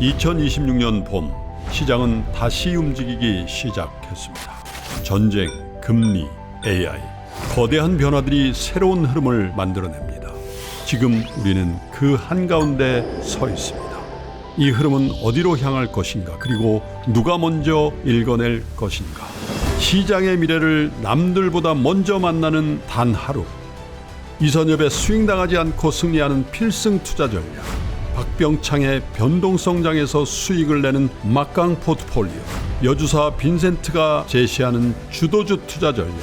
2026년 봄 시장은 다시 움직이기 시작했습니다. 전쟁, 금리, AI, 거대한 변화들이 새로운 흐름을 만들어냅니다. 지금 우리는 그 한가운데 서 있습니다. 이 흐름은 어디로 향할 것인가, 그리고 누가 먼저 읽어낼 것인가. 시장의 미래를 남들보다 먼저 만나는 단 하루. 이선엽의 스윙당하지 않고 승리하는 필승 투자 전략, 박병창의 변동성장에서 수익을 내는 막강 포트폴리오, 여주사 빈센트가 제시하는 주도주 투자 전략,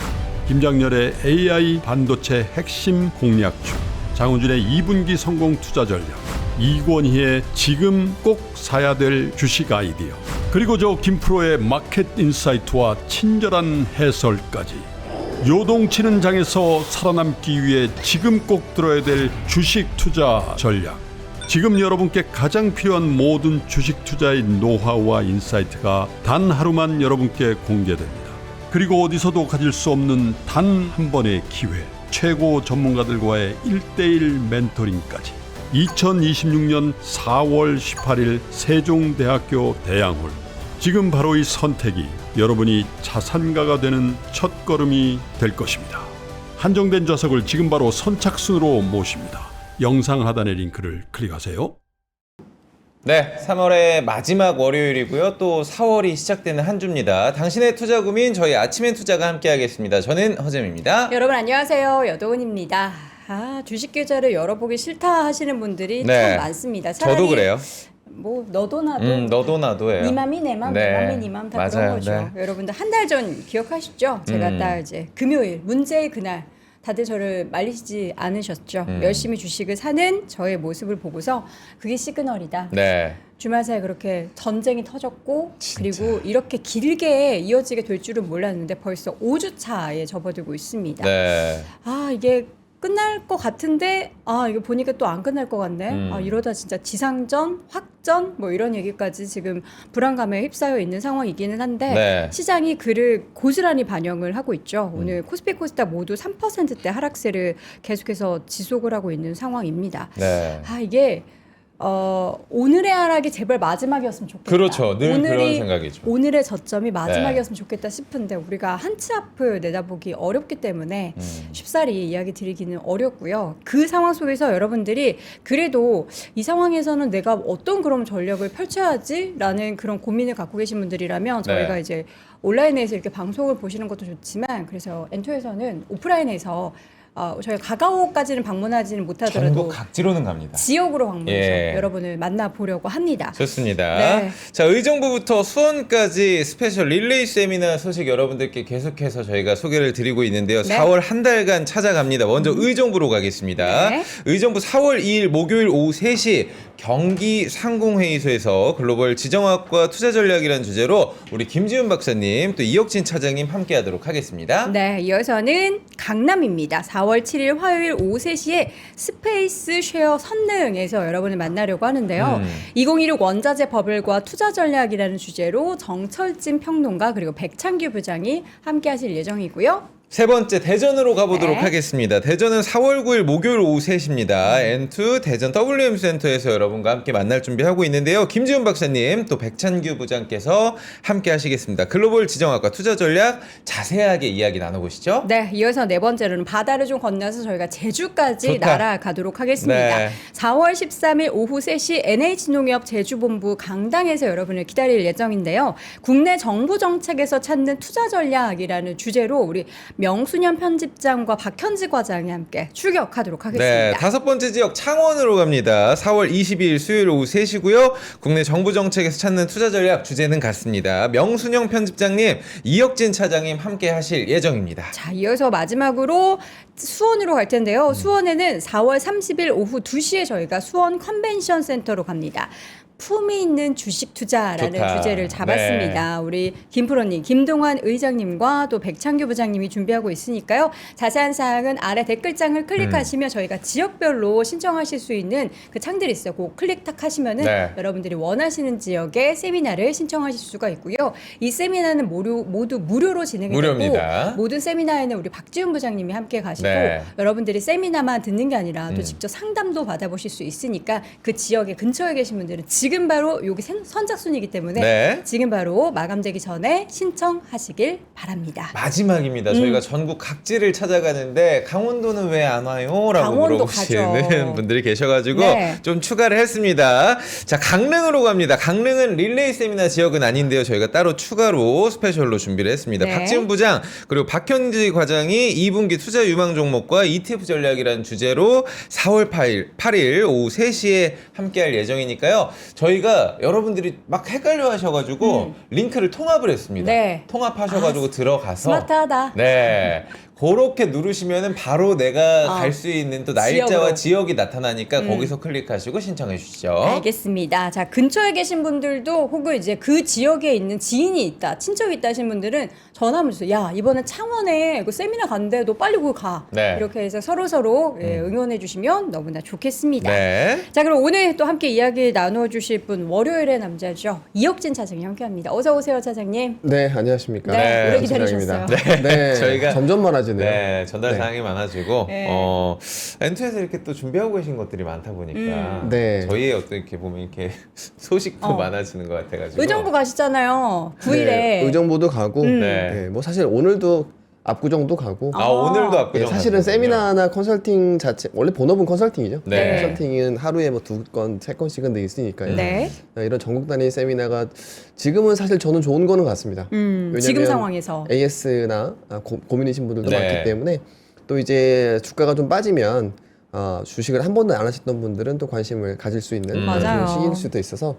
김장렬의 AI 반도체 핵심 공략주, 장훈준의 2분기 성공 투자 전략, 이권희의 지금 꼭 사야 될 주식 아이디어, 그리고 저 김프로의 마켓 인사이트와 친절한 해설까지. 요동치는 장에서 살아남기 위해 지금 꼭 들어야 될 주식 투자 전략. 지금 여러분께 가장 필요한 모든 주식 투자의 노하우와 인사이트가 단 하루만 여러분께 공개됩니다. 그리고 어디서도 가질 수 없는 단 한 번의 기회, 최고 전문가들과의 1:1 멘토링까지. 2026년 4월 18일 세종대학교 대양홀. 지금 바로 이 선택이 여러분이 자산가가 되는 첫걸음이 될 것입니다. 한정된 좌석을 지금 바로 선착순으로 모십니다. 영상 하단의 링크를 클릭하세요. 네, 3월의 마지막 월요일이고요. 또 4월이 시작되는 한 주입니다. 당신의 투자 고민, 저희 아침엔 투자가 함께하겠습니다. 저는 허잼입니다. 여러분 안녕하세요. 여도은입니다. 주식 계좌를 열어보기 싫다 하시는 분들이 네, 참 많습니다. 차라리 저도 그래요. 뭐 너도 나도 너도 나도예요. 니 맘이 내 맘, 내 맘이 니 맘 다 그런 맞아요. 거죠. 네. 여러분들 한 달 전 기억하시죠? 제가 딱 이제 금요일 문제의 그날 다들 저를 말리시지 않으셨죠. 열심히 주식을 사는 저의 모습을 보고서 그게 시그널이다. 네. 주말 사이에 그렇게 전쟁이 터졌고 진짜. 그리고 이렇게 길게 이어지게 될 줄은 몰랐는데 벌써 5주 차에 접어들고 있습니다. 네. 이게 끝날 것 같은데 이거 보니까 또 안 끝날 것 같네. 이러다 진짜 지상전, 확전 뭐 이런 얘기까지 지금 불안감에 휩싸여 있는 상황이기는 한데 네. 시장이 그를 고스란히 반영을 하고 있죠. 오늘 코스피 코스닥 모두 3%대 하락세를 계속해서 지속을 하고 있는 상황입니다. 네. 이게 오늘의 하락이 제발 마지막이었으면 좋겠다. 그렇죠. 늘 그런 생각이죠. 오늘의 저점이 마지막이었으면 좋겠다 싶은데 우리가 한치 앞을 내다보기 어렵기 때문에 쉽사리 이야기 드리기는 어렵고요. 그 상황 속에서 여러분들이 그래도 이 상황에서는 내가 어떤 그런 전략을 펼쳐야지라는 그런 고민을 갖고 계신 분들이라면 저희가 네. 이제 온라인에서 이렇게 방송을 보시는 것도 좋지만 그래서 엔토에서는 오프라인에서 저희가 가까우까지는 방문하지는 못하더라도 전국 각지로는 갑니다. 지역으로 방문해서 예. 여러분을 만나보려고 합니다. 좋습니다. 네. 자, 의정부부터 수원까지 스페셜 릴레이 세미나 소식 여러분들께 계속해서 저희가 소개를 드리고 있는데요. 네. 4월 한 달간 찾아갑니다. 먼저 의정부로 가겠습니다. 네. 의정부 4월 2일 목요일 오후 3시 경기 상공회의소에서 글로벌 지정학과 투자 전략이라는 주제로 우리 김지훈 박사님 또 이혁진 차장님 함께하도록 하겠습니다. 네, 이어서는 강남입니다. 4월 7일 화요일 오후 3시에 스페이스 쉐어 선능에서 여러분을 만나려고 하는데요. 2016 원자재 버블과 투자 전략이라는 주제로 정철진 평론가 그리고 백창규 부장이 함께 하실 예정이고요. 세 번째 대전으로 가보도록 네. 하겠습니다. 대전은 4월 9일 목요일 오후 3시입니다. N2 대전 WM센터에서 여러분과 함께 만날 준비하고 있는데요. 김지훈 박사님 또 백찬규 부장께서 함께 하시겠습니다. 글로벌 지정학과 투자 전략 자세하게 이야기 나눠보시죠. 네, 이어서 네 번째로는 바다를 좀 건너서 저희가 제주까지 좋다. 날아가도록 하겠습니다. 네. 4월 13일 오후 3시 NH농협 제주본부 강당에서 여러분을 기다릴 예정인데요. 국내 정부 정책에서 찾는 투자 전략이라는 주제로 우리 명순현 편집장과 박현지 과장이 함께 출격하도록 하겠습니다. 네, 다섯 번째 지역 창원으로 갑니다. 4월 22일 수요일 오후 3시고요. 국내 정부 정책에서 찾는 투자 전략 주제는 같습니다. 명순영 편집장님, 이혁진 차장님 함께 하실 예정입니다. 자, 이어서 마지막으로 수원으로 갈 텐데요. 수원에는 4월 30일 오후 2시에 저희가 수원 컨벤션 센터로 갑니다. 품위 있는 주식 투자라는 좋다. 주제를 잡았습니다. 우리 김프로님, 김동환 의장님과 또 백창규 부장님이 준비하고 있으니까요. 자세한 사항은 아래 댓글장을 클릭하시면 저희가 지역별로 신청하실 수 있는 그 창들이 있어요. 그 클릭 탁 하시면은 네. 여러분들이 원하시는 지역의 세미나를 신청하실 수가 있고요. 이 세미나는 모두 무료로 진행이 무료입니다. 되고 모든 세미나에는 우리 박지훈 부장님이 함께 가시고 네. 여러분들이 세미나만 듣는 게 아니라 또 직접 상담도 받아보실 수 있으니까 그 지역에 근처에 계신 분들은 지금 지금 바로 여기 선착순이기 때문에 네. 지금 바로 마감되기 전에 신청하시길 바랍니다. 마지막입니다. 저희가 전국 각지를 찾아가는데 강원도는 왜 안 와요? 라고 강원도 물어보시는 가죠. 분들이 계셔가지고 네. 좀 추가를 했습니다. 자, 강릉으로 갑니다. 강릉은 릴레이 세미나 지역은 아닌데요. 저희가 따로 추가로 스페셜로 준비를 했습니다. 네. 박지훈 부장 그리고 박현지 과장이 2분기 투자 유망 종목과 ETF 전략이라는 주제로 4월 8일 오후 3시에 함께할 예정이니까요. 저희가 여러분들이 막 헷갈려 하셔가지고 링크를 통합을 했습니다. 네. 통합하셔가지고 들어가서 스마트하다. 네. 그렇게 누르시면은 바로 내가 갈 수 있는 또 날짜와 지역으로. 지역이 나타나니까 거기서 클릭하시고 신청해 주시죠. 알겠습니다. 자, 근처에 계신 분들도 혹은 이제 그 지역에 있는 지인이 있다, 친척이 있다 하신 분들은 전화 한번 주세요. 야, 이번에 창원에 그 세미나 간대. 너 빨리 거기 가. 네. 이렇게 해서 서로 응원해 주시면 너무나 좋겠습니다. 네. 자, 그럼 오늘 또 함께 이야기 나누어 주실 분 월요일의 남자죠. 이혁진 차장님 함께합니다. 어서 오세요, 차장님. 네, 안녕하십니까. 네, 오래 차장입니다. 기다리셨어요. 네, 저희가 점점 많아지네요. 네, 전달 네. 사항이 많아지고 네. 엔투에서 이렇게 또 준비하고 계신 것들이 많다 보니까 네. 저희의 어떤 이렇게 보면 이렇게 소식도 많아지는 것 같아가지고 의정부 가시잖아요. 9일에. 네, 의정부도 가고, 네. 네, 뭐 사실 오늘도 압구정도 가고. 오늘도 압구정 네, 사실은 가시는군요. 세미나나 컨설팅 자체 원래 본업은 컨설팅이죠. 네. 컨설팅은 하루에 뭐 2건, 3건씩은 돼 있으니까요. 네. 이런 전국 단위 세미나가 지금은 사실 저는 좋은 거는 같습니다. 왜냐면 지금 상황에서. AS나 고민이신 분들도 네. 많기 때문에 또 이제 주가가 좀 빠지면 주식을 한 번도 안 하셨던 분들은 또 관심을 가질 수 있는 맞아요. 그런 시기일 수도 있어서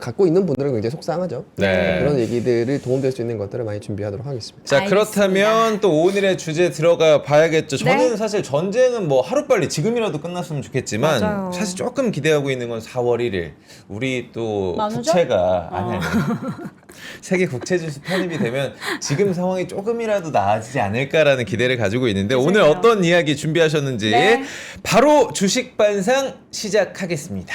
갖고 있는 분들은 굉장히 속상하죠. 네. 그런 얘기들이 도움될 수 있는 것들을 많이 준비하도록 하겠습니다. 자, 알겠습니다. 그렇다면 또 오늘의 주제 들어가 봐야겠죠. 저는 네. 사실 전쟁은 뭐 하루빨리 지금이라도 끝났으면 좋겠지만 맞아요. 사실 조금 기대하고 있는 건 4월 1일 우리 또 만우절? 국채가 아니 세계 국채 지수 편입이 되면 지금 상황이 조금이라도 나아지지 않을까라는 기대를 가지고 있는데 오늘 그러게요. 어떤 이야기 준비하셨는지 네. 바로 주식 반상 시작하겠습니다.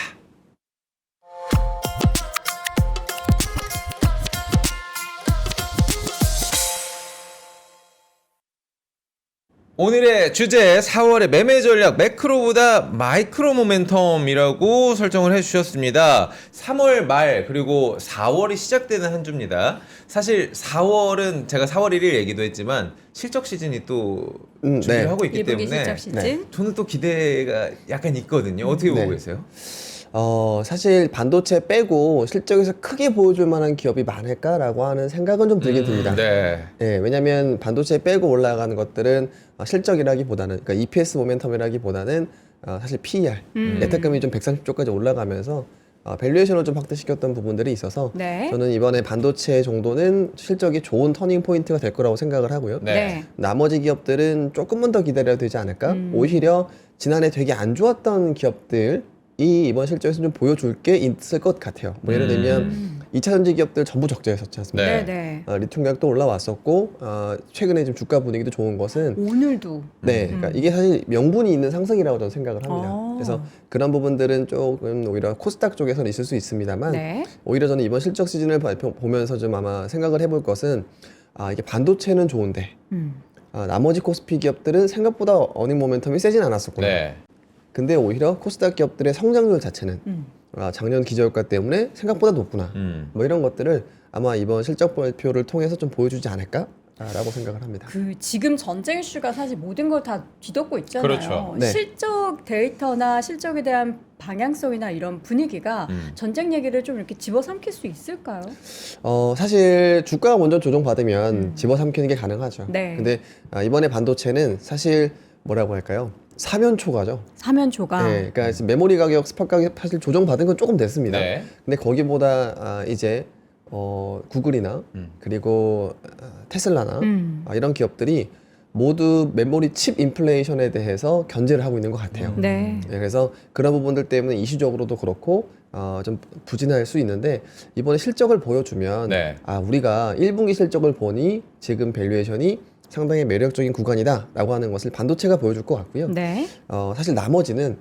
오늘의 주제 4월의 매매 전략 매크로보다 마이크로 모멘텀이라고 설정을 해주셨습니다. 3월 말 그리고 4월이 시작되는 한 주입니다. 사실 4월은 제가 4월 1일 얘기도 했지만 실적 시즌이 또 준비를 네. 하고 있기 1분기 때문에 실적 시즌. 네. 저는 또 기대가 약간 있거든요. 어떻게 보고 네. 계세요? 사실 반도체 빼고 실적에서 크게 보여줄 만한 기업이 많을까라고 하는 생각은 좀 들게 듭니다. 네. 네, 왜냐하면 반도체 빼고 올라가는 것들은 실적이라기보다는, 그러니까 EPS 모멘텀이라기보다는 사실 PER, 예탁금이 좀 130조까지 올라가면서 밸류에이션을 좀 확대시켰던 부분들이 있어서 네. 저는 이번에 반도체 정도는 실적이 좋은 터닝 포인트가 될 거라고 생각을 하고요. 네. 네. 나머지 기업들은 조금만 더 기다려야 되지 않을까? 오히려 지난해 되게 안 좋았던 기업들이 이번 실적에서 좀 보여줄 게 있을 것 같아요. 뭐 예를 들면 2차 전지 기업들 전부 적자였었지 않습니까? 네. 네. 리튬 가격도 올라왔었고 최근에 지금 주가 분위기도 좋은 것은 오늘도. 네, 그러니까 이게 사실 명분이 있는 상승이라고 저는 생각을 합니다. 아. 그래서 그런 부분들은 조금 오히려 코스닥 쪽에서는 있을 수 있습니다만 네. 오히려 저는 이번 실적 시즌을 보면서 좀 아마 생각을 해볼 것은 이게 반도체는 좋은데 나머지 코스피 기업들은 생각보다 어닝 모멘텀이 세진 않았었구나. 네. 근데 오히려 코스닥 기업들의 성장률 자체는 작년 기저효과 때문에 생각보다 높구나. 뭐 이런 것들을 아마 이번 실적 발표를 통해서 좀 보여주지 않을까라고 생각을 합니다. 그 지금 전쟁 이슈가 사실 모든 걸 다 뒤덮고 있잖아요. 그렇죠. 네. 실적 데이터나 실적에 대한 방향성이나 이런 분위기가 전쟁 얘기를 좀 이렇게 집어삼킬 수 있을까요? 사실 주가가 먼저 조정받으면 집어삼키는 게 가능하죠. 네. 근데 이번에 반도체는 사실 뭐라고 할까요? 사면초가죠. 사면초가. 네, 그러니까 지금 메모리 가격, 스팟 가격 사실 조정받은 건 조금 됐습니다. 네. 근데 거기보다 이제 구글이나 그리고 테슬라나 이런 기업들이 모두 메모리 칩 인플레이션에 대해서 견제를 하고 있는 것 같아요. 네. 네, 그래서 그런 부분들 때문에 이슈적으로도 그렇고 좀 부진할 수 있는데 이번에 실적을 보여주면 네. 우리가 1분기 실적을 보니 지금 밸류에이션이 상당히 매력적인 구간이다라고 하는 것을 반도체가 보여줄 것 같고요. 네. 사실 나머지는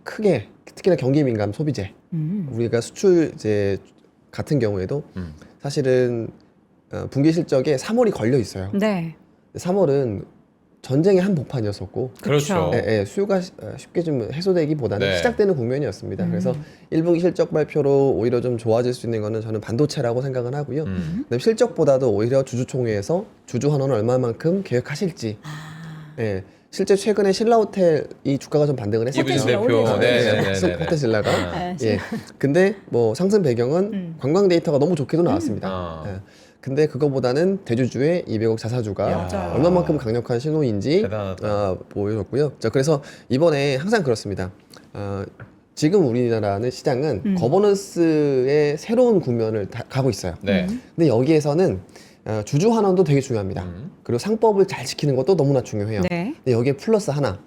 크게 특히나 경기 민감 소비재 우리가 수출 이제 같은 경우에도 사실은 분기 실적에 3월이 걸려 있어요. 네. 3월은 전쟁의 한복판이었었고 그렇죠. 수요가 쉽게 좀 해소되기보다는 네. 시작되는 국면이었습니다. 그래서 1분기 실적 발표로 오히려 좀 좋아질 수 있는 거는 저는 반도체라고 생각은 하고요. 그다음에 실적보다도 오히려 주주총회에서 주주 환원을 얼마만큼 계획하실지. 예, 실제 최근에 신라호텔이 주가가 좀 반등을 했었죠. 이분 대표. 호텔 신라가. 예. 근데 뭐 상승 배경은 관광 데이터가 너무 좋게도 나왔습니다. 예. 근데 그거보다는 대주주의 200억 자사주가 맞아요. 얼마만큼 강력한 신호인지 대단하다. 보여줬고요. 자, 그래서 이번에 항상 그렇습니다. 지금 우리나라는 시장은 거버넌스의 새로운 국면을 가고 있어요. 네. 근데 여기에서는 주주 환원도 되게 중요합니다. 그리고 상법을 잘 지키는 것도 너무나 중요해요. 네. 근데 여기에 플러스 하나.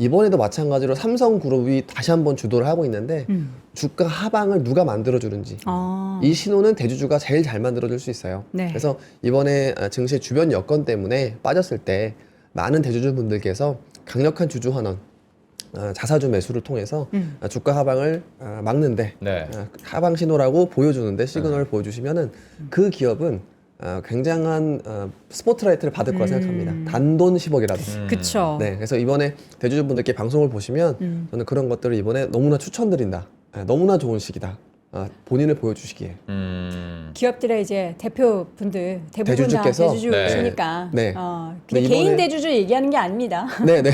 이번에도 마찬가지로 삼성그룹이 다시 한번 주도를 하고 있는데 주가 하방을 누가 만들어주는지 이 신호는 대주주가 제일 잘 만들어줄 수 있어요. 네. 그래서 이번에 증시 주변 여건 때문에 빠졌을 때 많은 대주주분들께서 강력한 주주 환원 자사주 매수를 통해서 주가 하방을 막는데 네. 하방 신호라고 보여주는데 시그널을 보여주시면은 그 기업은 굉장한 스포트라이트를 받을 거라 생각합니다. 단돈 10억이라도. 그쵸. 네, 그래서 이번에 대주주분들께 방송을 보시면 저는 그런 것들을 이번에 너무나 추천드린다. 너무나 좋은 시기다. 본인을 보여주시기에. 기업들의 이제 대표분들 대부분 대주주께서? 다 대주주시니까 네. 그냥 네, 개인 이번에- 대주주 얘기하는 게 아닙니다. 네, 네.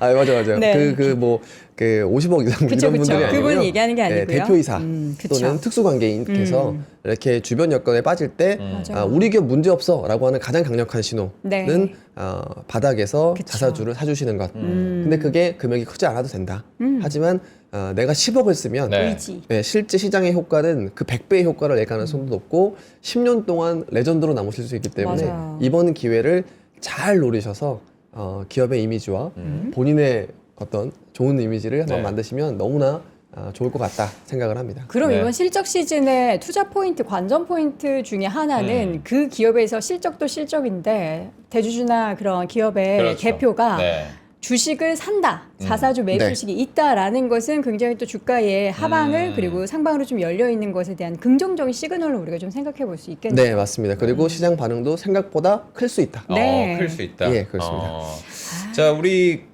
아, 맞아요. 네. 그 50억 이상 그쵸, 이런 분들이 아니고요. 그분 얘기하는 게 아니고요. 대표이사 그쵸. 또는 특수관계인께서 이렇게 주변 여건에 빠질 때 맞아요. 우리 기업 문제 없어라고 하는 가장 강력한 신호는 네. 바닥에서 그쵸. 자사주를 사주시는 것. 근데 그게 금액이 크지 않아도 된다. 하지만 내가 10억을 쓰면 네. 의지. 실제 시장의 효과는 그 100배의 효과를 낼 가능성도 높고 10년 동안 레전드로 남으실 수 있기 때문에 맞아요. 이번 기회를 잘 노리셔서 기업의 이미지와 본인의 어떤 좋은 이미지를 한번 네. 만드시면 너무나 좋을 것 같다 생각을 합니다. 그럼 네. 이번 실적 시즌에 투자 포인트, 관전 포인트 중에 하나는 그 기업에서 실적도 실적인데 대주주나 그런 기업의 그렇죠. 대표가 네. 주식을 산다, 자사주 매수식이 있다라는 것은 굉장히 또 주가의 하방을 그리고 상방으로 좀 열려 있는 것에 대한 긍정적인 시그널을 우리가 좀 생각해 볼 수 있겠네요. 네, 맞습니다. 그리고 시장 반응도 생각보다 클 수 있다. 네. 클 수 있다. 예, 그렇습니다. 자, 우리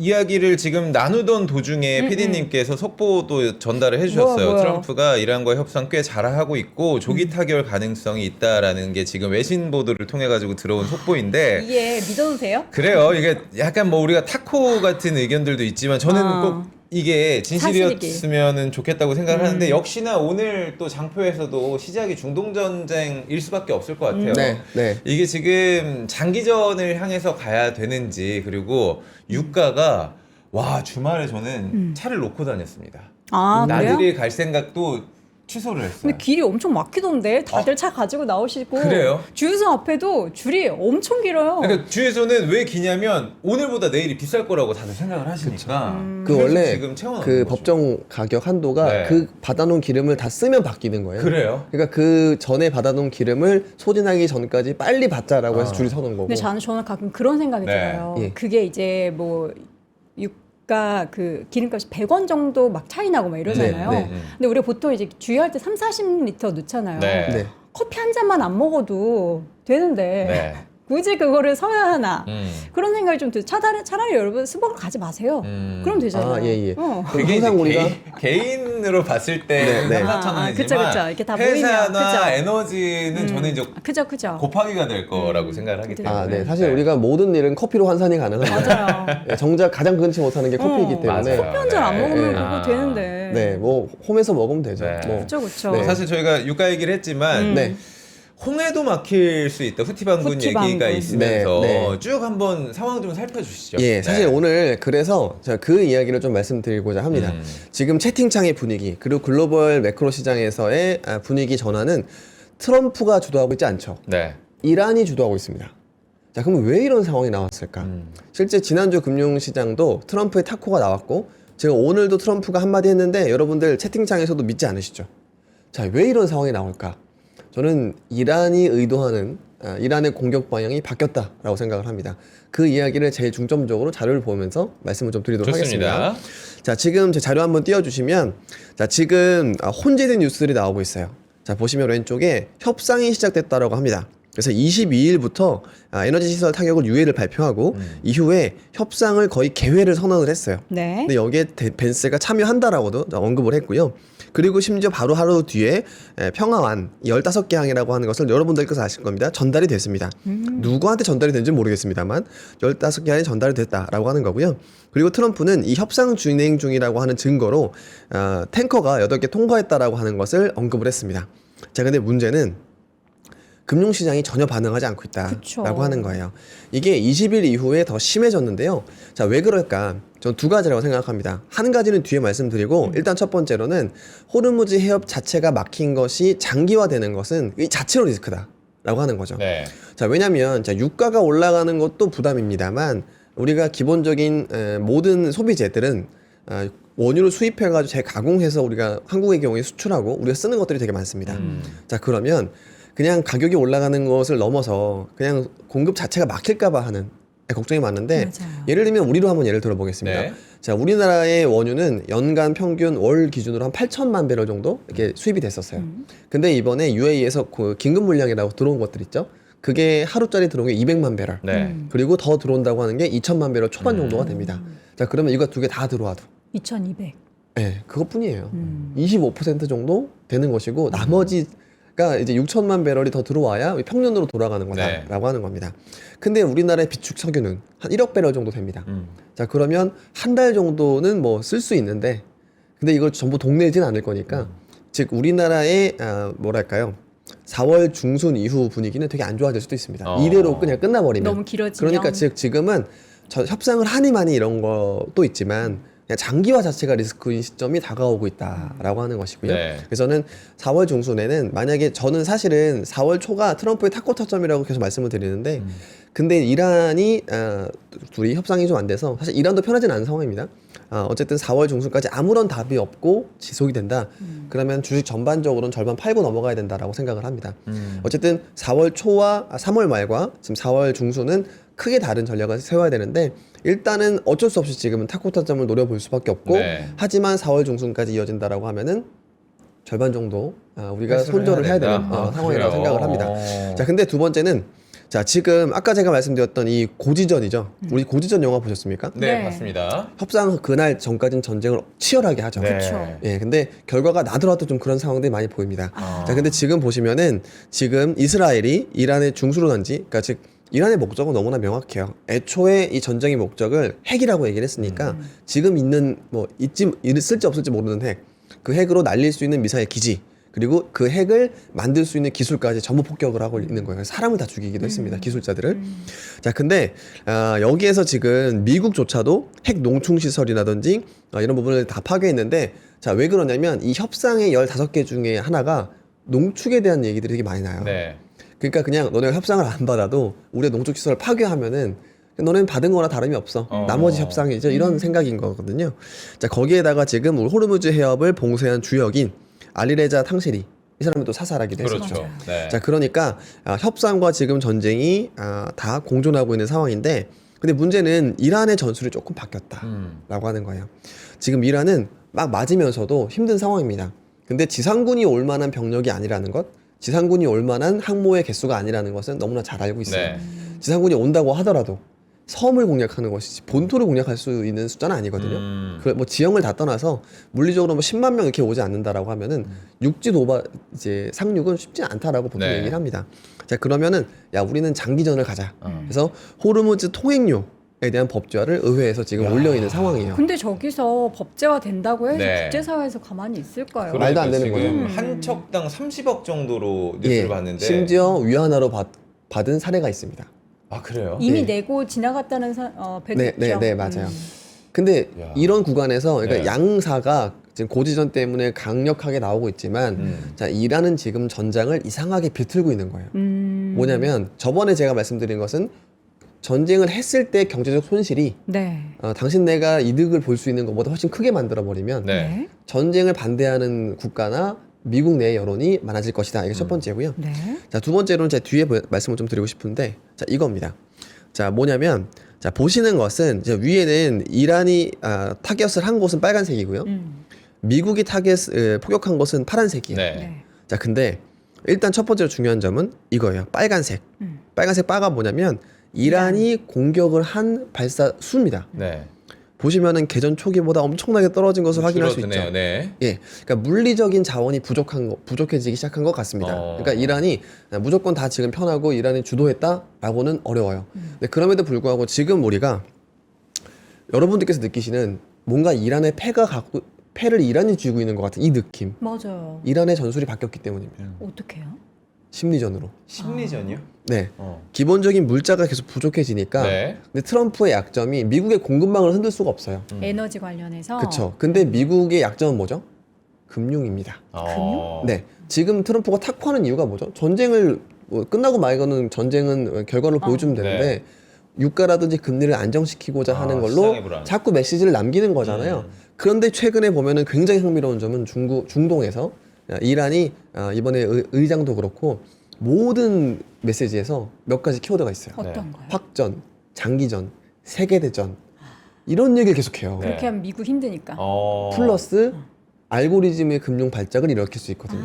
이야기를 지금 나누던 도중에 PD님께서 속보도 전달을 해주셨어요. 뭐요? 트럼프가 이란과 협상 꽤 잘하고 있고 조기 타결 가능성이 있다라는 게 지금 외신 보도를 통해 가지고 들어온 속보인데 이게 믿어도 돼요? 그래요. 이게 약간 뭐 우리가 타코 같은 의견들도 있지만 저는 꼭 이게 진실이었으면 좋겠다고 생각을 하는데 역시나 오늘 또 장표에서도 시작이 중동 전쟁일 수밖에 없을 것 같아요. 네. 이게 지금 장기전을 향해서 가야 되는지 그리고 유가가 와 주말에 저는 차를 놓고 다녔습니다. 아, 그래요? 나들이 갈 생각도 취소를 했어요. 근데 길이 엄청 막히던데 다들 차 가지고 나오시고 그래요? 주유소 앞에도 줄이 엄청 길어요. 그러니까 주유소는 왜 기냐면 오늘보다 내일이 비쌀 거라고 다들 생각을 하시니까 그 그래서 원래 지금 채워놓은 그 거죠. 법정 가격 한도가 네. 그 받아놓은 기름을 다 쓰면 바뀌는 거예요. 그래요? 그러니까 그 전에 받아놓은 기름을 소진하기 전까지 빨리 받자라고 해서 줄이 서는 거고. 근데 저는 가끔 그런 생각이 네. 들어요. 예. 그게 이제 뭐 유가 그 기름값이 100원 정도 막 차이 나고 막 이러잖아요. 네, 네. 근데 우리가 보통 이제 주유할 때 30-40리터 넣잖아요. 네. 네. 커피 한 잔만 안 먹어도 되는데 네. 굳이 그거를 서야 하나 그런 생각이 좀 들어요. 차라리 여러분 스벅을 가지 마세요. 그럼 되잖아요. 아, 예. 그게 이제 항상 우리가 개인으로 봤을 때 네, 네. 3, 4천 원이지만 그쵸. 이렇게 다 회사나 모이면, 그쵸. 에너지는 저는 이제 그죠. 곱하기가 될 거라고 생각을 하기 때문에 네. 사실 우리가 모든 일은 커피로 환산이 가능한데 맞아요. 네, 정작 가장 끊지 못하는 게 커피이기 때문에 맞아요. 한 잔 안 네. 먹으면 네. 그거 되는데. 네, 뭐 홈에서 먹으면 되죠. 네. 뭐. 그쵸. 네. 사실 저희가 유가 얘기를 했지만 네. 홍해도 막힐 수 있다. 후티방군 후티방군. 얘기가 있으면서 네, 네. 쭉 한번 상황 좀 살펴주시죠. 예, 사실 네. 오늘 그래서 제가 그 이야기를 좀 말씀드리고자 합니다. 지금 채팅창의 분위기 그리고 글로벌 매크로 시장에서의 분위기 전환은 트럼프가 주도하고 있지 않죠. 네. 이란이 주도하고 있습니다. 자, 그럼 왜 이런 상황이 나왔을까? 실제 지난주 금융시장도 트럼프의 타코가 나왔고 제가 오늘도 트럼프가 한마디 했는데 여러분들 채팅창에서도 믿지 않으시죠? 자, 왜 이런 상황이 나올까? 저는 이란이 의도하는 이란의 공격 방향이 바뀌었다라고 생각을 합니다. 그 이야기를 제일 중점적으로 자료를 보면서 말씀을 좀 드리도록 좋습니다. 하겠습니다. 자, 지금 제 자료 한번 띄워주시면 자, 지금 혼재된 뉴스들이 나오고 있어요. 자, 보시면 왼쪽에 협상이 시작됐다라고 합니다. 그래서 22일부터 에너지 시설 타격을 유예를 발표하고 이후에 협상을 거의 개회를 선언을 했어요. 네. 근데 여기에 벤스가 참여한다라고도 언급을 했고요. 그리고 심지어 바로 하루 뒤에 평화안 15개 항이라고 하는 것을 여러분들께서 아실 겁니다. 전달이 됐습니다. 누구한테 전달이 된지는 모르겠습니다만 15개 항이 전달이 됐다라고 하는 거고요. 그리고 트럼프는 이 협상 진행 중이라고 하는 증거로 탱커가 8개 통과했다라고 하는 것을 언급을 했습니다. 자, 근데 문제는 금융시장이 전혀 반응하지 않고 있다라고 그쵸. 하는 거예요. 이게 20일 이후에 더 심해졌는데요. 자, 왜 그럴까? 전 두 가지라고 생각합니다. 한 가지는 뒤에 말씀드리고 일단 첫 번째로는 호르무즈 해협 자체가 막힌 것이 장기화되는 것은 이 자체로 리스크다라고 하는 거죠. 네. 자, 왜냐하면 자, 유가가 올라가는 것도 부담입니다만 우리가 기본적인 모든 소비재들은 원유를 수입해가지고 재가공해서 우리가 한국의 경우에 수출하고 우리가 쓰는 것들이 되게 많습니다. 자, 그러면 그냥 가격이 올라가는 것을 넘어서 그냥 공급 자체가 막힐까봐 하는 걱정이 많은데 맞아요. 예를 들면 우리로 한번 예를 들어보겠습니다. 네. 자, 우리나라의 원유는 연간 평균 월 기준으로 한 8천만 배럴 정도 이렇게 수입이 됐었어요. 근데 이번에 UAE에서 그 긴급 물량이라고 들어온 것들 있죠. 그게 하루짜리 들어온 게 200만 배럴. 네. 그리고 더 들어온다고 하는 게 2천만 배럴 초반 정도가 됩니다. 자, 그러면 이거 두 개 다 들어와도 2,200. 네, 그것뿐이에요. 25% 정도 되는 것이고 나머지가 이제 6천만 배럴이 더 들어와야 평년으로 돌아가는 거다라고 하는 겁니다. 근데 우리나라의 비축 석유는 한 1억 배럴 정도 됩니다. 자, 그러면 한 달 정도는 뭐 쓸 수 있는데 근데 이걸 전부 동내진 않을 거니까 즉 우리나라의 뭐랄까요? 4월 중순 이후 분위기는 되게 안 좋아질 수도 있습니다. 이대로 그냥 끝나버리면. 너무 길어지면. 그러니까 즉 지금은 협상을 하니 많이 이런 것도 있지만 그냥 장기화 자체가 리스크인 시점이 다가오고 있다라고 하는 것이고요. 네. 그래서는 4월 중순에는 만약에 저는 사실은 4월 초가 트럼프의 탁구 타점이라고 계속 말씀을 드리는데 근데 이란이 둘이 협상이 좀 안 돼서 사실 이란도 편하진 않은 상황입니다. 어쨌든 4월 중순까지 아무런 답이 없고 지속이 된다. 그러면 주식 전반적으로는 절반 팔고 넘어가야 된다라고 생각을 합니다. 어쨌든 4월 초와 3월 말과 지금 4월 중순은 크게 다른 전략을 세워야 되는데 일단은 어쩔 수 없이 지금은 탁구 타점을 노려볼 수밖에 없고 네. 하지만 4월 중순까지 이어진다라고 하면은 절반 정도 우리가 회수를 손절을 해야 되는 된다? 상황이라고 그래요? 생각을 합니다. 자, 근데 두 번째는 자, 지금 아까 제가 말씀드렸던 이 고지전이죠. 우리 고지전 영화 보셨습니까? 네, 네. 맞습니다. 협상 그날 전까지는 전쟁을 치열하게 하죠. 네. 그쵸. 예, 근데 결과가 나더라도 좀 그런 상황들이 많이 보입니다. 자, 근데 지금 보시면은 지금 이스라엘이 이란의 중수로든지, 그러니까 즉 이란의 목적은 너무나 명확해요. 애초에 이 전쟁의 목적을 핵이라고 얘기를 했으니까 지금 있는 뭐 있을지 없을지 모르는 핵, 그 핵으로 날릴 수 있는 미사일 기지. 그리고 그 핵을 만들 수 있는 기술까지 전부 폭격을 하고 있는 거예요. 사람을 다 죽이기도 했습니다. 기술자들을. 자, 근데 여기에서 지금 미국조차도 핵 농충 시설이라든지 이런 부분을 다 파괴했는데 자, 왜 그러냐면 이 협상의 15개 중에 하나가 농축에 대한 얘기들이 되게 많이 나요. 네. 그러니까 그냥 너네가 협상을 안 받아도 우리의 농축 시설을 파괴하면은 너네는 받은 거나 다름이 없어. 나머지 협상이죠. 이런 생각인 거거든요. 자, 거기에다가 지금 우리 호르무즈 해협을 봉쇄한 주역인 알리레자 탕시리 이 사람이 또 사살하기도 했었죠. 그렇죠. 네. 자, 그러니까 협상과 지금 전쟁이 다 공존하고 있는 상황인데 근데 문제는 이란의 전술이 조금 바뀌었다라고 하는 거예요. 지금 이란은 막 맞으면서도 힘든 상황입니다. 근데 지상군이 올 만한 병력이 아니라는 것, 지상군이 올 만한 항모의 개수가 아니라는 것은 너무나 잘 알고 있어요. 네. 지상군이 온다고 하더라도 섬을 공략하는 것이지 본토를 공략할 수 있는 숫자는 아니거든요. 그 뭐 지형을 다 떠나서 물리적으로 뭐 10만 명 이렇게 오지 않는다라고 하면은 육지 도바 이제 상륙은 쉽지 않다라고 보통 네. 얘기를 합니다. 자, 그러면은 야, 우리는 장기전을 가자. 그래서 호르무즈 통행료에 대한 법제화를 의회에서 지금 올려 있는 상황이에요. 근데 저기서 법제화 된다고 해서 네. 국제사회에서 가만히 있을까요? 그래. 말도 안 되는 지금 거죠. 한 척당 30억 정도로 뉴스를 예, 봤는데 심지어 위안화로 받은 사례가 있습니다. 아, 그래요? 이미 예. 내고 지나갔다는 배도 네, 있죠. 네, 네, 맞아요. 근데 야. 이런 구간에서 그러니까 네. 양사가 지금 고지전 때문에 강력하게 나오고 있지만 자, 이란은 지금 전장을 이상하게 비틀고 있는 거예요. 뭐냐면 저번에 제가 말씀드린 것은 전쟁을 했을 때 경제적 손실이 네. 당신네가 이득을 볼 수 있는 것보다 훨씬 크게 만들어 버리면 네. 전쟁을 반대하는 국가나 미국 내 여론이 많아질 것이다. 이게 첫 번째고요. 네. 자, 두 번째로는 제 뒤에 말씀을 좀 드리고 싶은데 자, 이겁니다. 자, 뭐냐면 자, 보시는 것은 이제 위에는 이란이 타겟을 한 곳은 빨간색이고요. 미국이 타겟 포격한 것은 파란색이에요. 네. 네. 자, 근데 일단 첫 번째로 중요한 점은 이거예요. 빨간색. 빨간색 바가 뭐냐면 이란이 공격을 한 발사 수입니다. 네. 보시면은 개전 초기보다 엄청나게 떨어진 것을 확인할 수 있죠. 줄어드네요. 네. 예, 그러니까 물리적인 자원이 부족해지기 시작한 것 같습니다. 그러니까 이란이 무조건 다 지금 편하고 이란이 주도했다라고는 어려워요. 근데 그럼에도 불구하고 지금 우리가 여러분들께서 느끼시는 뭔가 이란의 패를 이란이 쥐고 있는 것 같은 이 느낌. 맞아요. 이란의 전술이 바뀌었기 때문입니다. 어떻게요? 심리전으로. 심리전이요? 네. 기본적인 물자가 계속 부족해지니까. 네. 근데 트럼프의 약점이 미국의 공급망을 흔들 수가 없어요. 에너지 관련해서. 그렇죠. 근데 미국의 약점은 뭐죠? 금융입니다. 금융? 네. 지금 트럼프가 탁구하는 이유가 뭐죠? 전쟁을 끝나고 말고는 전쟁은 결과를 보여주면 되는데 유가라든지 금리를 안정시키고자 하는 걸로 시장의 불안. 자꾸 메시지를 남기는 거잖아요. 그런데 최근에 보면은 굉장히 흥미로운 점은 중동에서 이란이 이번에 의장도 그렇고 모든 메시지에서 몇 가지 키워드가 있어요. 어떤 거요? 확전, 장기전, 세계대전 이런 얘기를 계속해요. 그렇게 하면 미국 힘드니까. 플러스 알고리즘의 금융 발작을 일으킬 수 있거든요.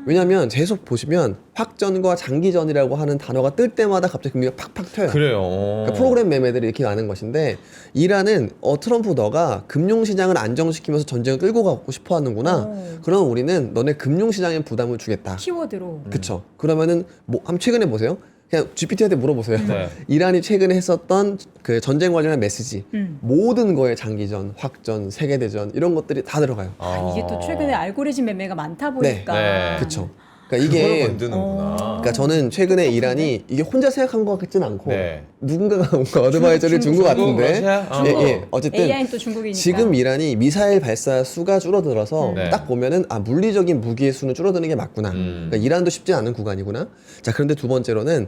왜냐하면 계속 보시면 확전과 장기전이라고 하는 단어가 뜰 때마다 갑자기 금리가 팍팍 튀어요. 그래요. 그러니까 프로그램 매매들이 이렇게 나는 것인데 이란은 트럼프 너가 금융시장을 안정시키면서 전쟁을 끌고 가고 싶어 하는구나. 그럼 우리는 너네 금융시장에 부담을 주겠다. 키워드로. 그쵸. 그러면은 한번 최근에 보세요. 그냥 GPT한테 물어보세요. 네. 이란이 최근에 했었던 그 전쟁 관련한 메시지 모든 거에 장기전, 확전, 세계대전 이런 것들이 다 들어가요. 이게 또 최근에 알고리즘 매매가 많다 보니까. 네. 그쵸. 그러니까 그걸 이게 만드는구나. 그러니까 저는 최근에 이란이 이게 혼자 생각한 것 같진 않고 네. 누군가가 뭔가 어드바이저를 준 것 중국, 같은데 러시아? 어쨌든 AI는 또 중국이니까. 지금 이란이 미사일 발사 수가 줄어들어서 네. 딱 보면은 물리적인 무기의 수는 줄어드는 게 맞구나. 그러니까 이란도 쉽지 않은 구간이구나. 자, 그런데 두 번째로는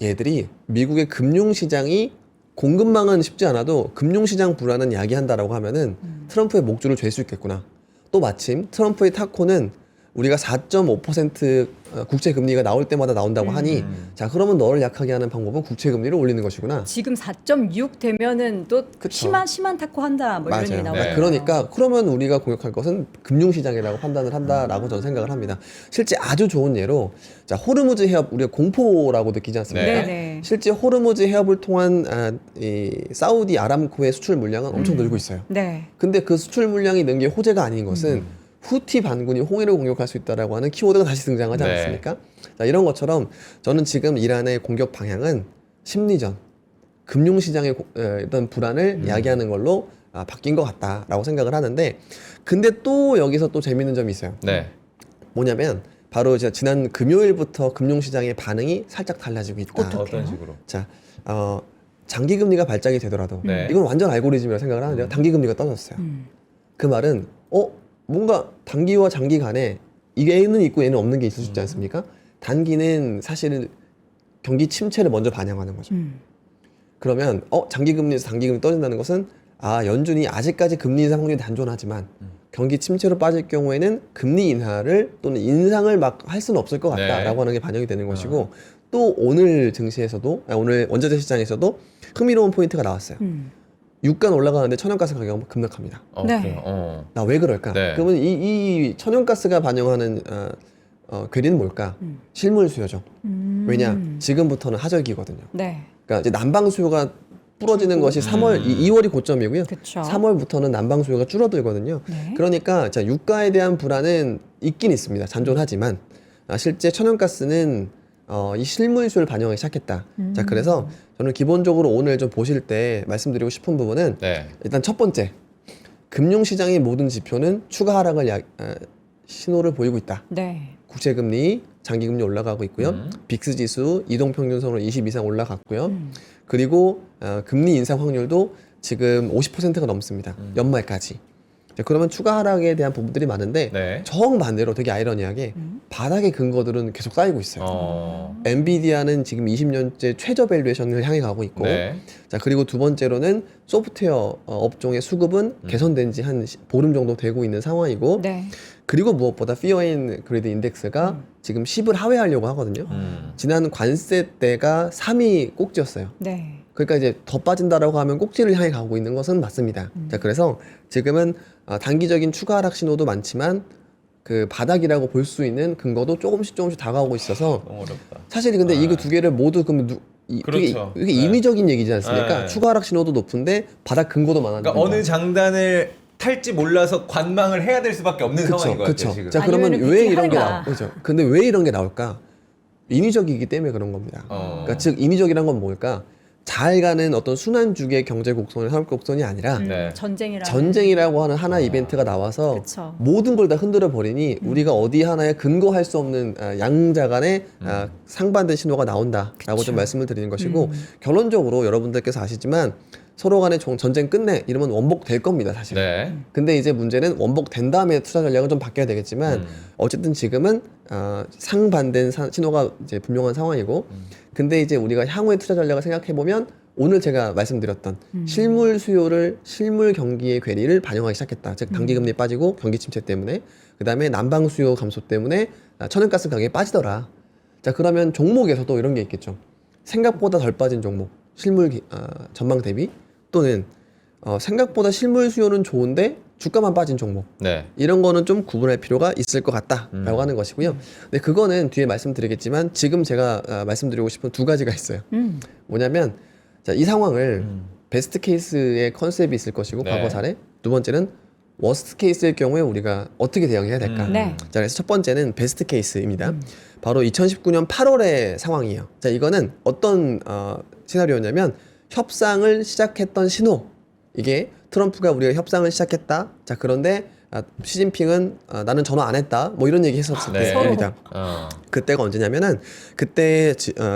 얘들이 미국의 금융시장이 공급망은 쉽지 않아도 금융시장 불안은 야기한다라고 하면은 트럼프의 목줄을 잴 수 있겠구나. 또 마침 트럼프의 타코는 우리가 4.5% 국채 금리가 나올 때마다 나온다고 하니 자 그러면 너를 약하게 하는 방법은 국채 금리를 올리는 것이구나. 지금 4.6 되면은 또 그쵸. 심한 타코 한다 뭐 이런 얘기 맞아요. 나오잖아요. 그러니까 그러면 우리가 공격할 것은 금융시장이라고 판단을 한다라고 저는 생각을 합니다. 실제 아주 좋은 예로 자 호르무즈 해협 우리가 공포라고 느끼지 않습니까? 네네. 실제 호르무즈 해협을 통한 이 사우디 아람코의 수출 물량은 엄청 늘고 있어요. 네. 근데 그 수출 물량이 는 게 호재가 아닌 것은 후티 반군이 홍해를 공격할 수 있다라고 하는 키워드가 다시 등장하지 네. 않았습니까? 자, 이런 것처럼 저는 지금 이란의 공격 방향은 심리전, 금융시장의 어떤 불안을 야기하는 걸로 바뀐 것 같다라고 생각을 하는데 근데 또 여기서 또 재밌는 점이 있어요. 네. 뭐냐면 바로 이제 지난 금요일부터 금융시장의 반응이 살짝 달라지고 있다. 어떤 식으로? 자, 장기금리가 발작이 되더라도 네. 이건 완전 알고리즘이라고 생각을 하는데요. 단기금리가 떨어졌어요. 그 말은 뭔가 단기와 장기 간에 얘는 있고 얘는 없는 게 있을 수 있지 않습니까? 단기는 사실은 경기 침체를 먼저 반영하는 거죠. 그러면 장기금리에서 단기금리 떨어진다는 것은 연준이 아직까지 금리 인상 확률이 단존하지만 경기 침체로 빠질 경우에는 금리 인하를 또는 인상을 막 할 수는 없을 것 같다라고 네. 하는 게 반영이 되는 것이고 또 오늘 증시에서도 오늘 원자재 시장에서도 흥미로운 포인트가 나왔어요. 유가는 올라가는데 천연가스 가격은 급락합니다. 네. 그래요? 나 왜 그럴까? 네. 그러면 이 천연가스가 반영하는 괴리는 뭘까? 실물 수요죠. 왜냐? 지금부터는 하절기거든요. 네. 그러니까 이제 난방 수요가 부러지는 것이 2월이 고점이고요. 그쵸. 3월부터는 난방 수요가 줄어들거든요. 네. 그러니까 자, 유가에 대한 불안은 있긴 있습니다. 잔존하지만 실제 천연가스는 이 실물 수요를 반영하기 시작했다. 자, 그래서 저는 기본적으로 오늘 좀 보실 때 말씀드리고 싶은 부분은 네. 일단 첫 번째, 금융시장의 모든 지표는 추가 하락을 신호를 보이고 있다. 네. 국채금리, 장기금리 올라가고 있고요. 빅스 지수 이동평균선으로 20 이상 올라갔고요. 그리고 금리 인상 확률도 지금 50%가 넘습니다. 연말까지. 자, 그러면 추가 하락에 대한 부분들이 많은데 네. 정반대로 되게 아이러니하게 바닥의 근거들은 계속 쌓이고 있어요. 엔비디아는 지금 20년째 최저 밸류에이션을 향해 가고 있고 네. 자 그리고 두 번째로는 소프트웨어 업종의 수급은 개선된 지 한 보름 정도 되고 있는 상황이고 네. 그리고 무엇보다 피어 앤 그레이드 인덱스가 지금 10을 하회하려고 하거든요. 지난 관세 때가 3위 꼭지였어요. 네. 그러니까 이제 더 빠진다라고 하면 꼭지를 향해 가고 있는 것은 맞습니다. 자 그래서 지금은 단기적인 추가 하락 신호도 많지만 그 바닥이라고 볼 수 있는 근거도 조금씩 다가오고 있어서 너무 어렵다. 사실 근데 이거 두 개를 모두 그러면 그렇죠. 그게 네. 임의적인 얘기지 않습니까? 네. 추가 하락 신호도 높은데 바닥 근거도 많았는데. 그러니까 어느 장단을 탈지 몰라서 관망을 해야 될 수밖에 없는 상황인 것 같아요. 지금. 자 그러면 아니면은 왜 그렇게 이런 게 하는가. 나올 그렇죠. 근데 왜 이런 게 나올까? 인위적이기 때문에 그런 겁니다. 그러니까 즉 인위적이란 건 뭘까? 잘 가는 어떤 순환주기의 경제 곡선이 산업 곡선이 아니라 네. 전쟁이라고 하는 하나의 이벤트가 나와서 그쵸. 모든 걸 다 흔들어 버리니 우리가 어디 하나에 근거할 수 없는 양자 간의 상반된 신호가 나온다라고 좀 말씀을 드리는 것이고 결론적으로 여러분들께서 아시지만 서로 간의 전쟁 끝내 이러면 원복될 겁니다 사실. 네. 근데 이제 문제는 원복된 다음에 투자 전략은 좀 바뀌어야 되겠지만 어쨌든 지금은 상반된 신호가 이제 분명한 상황이고 근데 이제 우리가 향후의 투자 전략을 생각해 보면 오늘 제가 말씀드렸던 실물 수요를 실물 경기의 괴리를 반영하기 시작했다. 즉 단기 금리 빠지고 경기 침체 때문에 그다음에 난방 수요 감소 때문에 천연가스 가격이 빠지더라. 자 그러면 종목에서도 이런 게 있겠죠. 생각보다 덜 빠진 종목 실물 전망 대비 또는 생각보다 실물 수요는 좋은데 주가만 빠진 종목 네. 이런 거는 좀 구분할 필요가 있을 것 같다라고 하는 것이고요. 근데 그거는 뒤에 말씀드리겠지만 지금 제가 말씀드리고 싶은 두 가지가 있어요. 뭐냐면 자, 이 상황을 베스트 케이스의 컨셉이 있을 것이고 네. 과거 사례 두 번째는 워스트 케이스일 경우에 우리가 어떻게 대응해야 될까. 네. 자, 그래서 첫 번째는 베스트 케이스입니다. 바로 2019년 8월의 상황이에요. 자, 이거는 어떤 시나리오냐면 협상을 시작했던 신호. 이게 트럼프가 우리가 협상을 시작했다. 자, 그런데 시진핑은 나는 전화 안 했다. 뭐 이런 얘기 했었을 네. 때입니다. 어. 그때가 언제냐면은 그때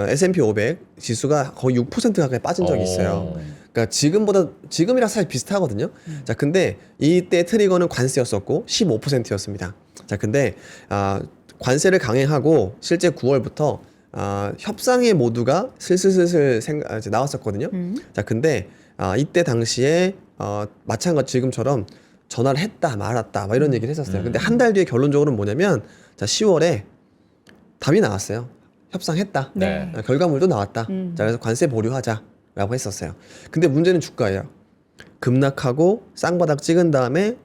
S&P 500 지수가 거의 6% 가까이 빠진 적이 있어요. 그러니까 지금이랑 사실 비슷하거든요. 자, 근데 이때 트리거는 관세였었고 15%였습니다. 자, 근데 관세를 강행하고 실제 9월부터 협상의 모두가 슬슬슬슬 이제 나왔었거든요. 자, 근데 이때 당시에 마찬가지 지금처럼 전화를 했다 말았다 막 이런 얘기를 했었어요. 근데 한 달 뒤에 결론적으로는 뭐냐면 자 10월에 답이 나왔어요. 협상했다. 네. 결과물도 나왔다. 자 그래서 관세 보류하자라고 했었어요. 근데 문제는 주가예요. 급락하고 쌍바닥 찍은 다음에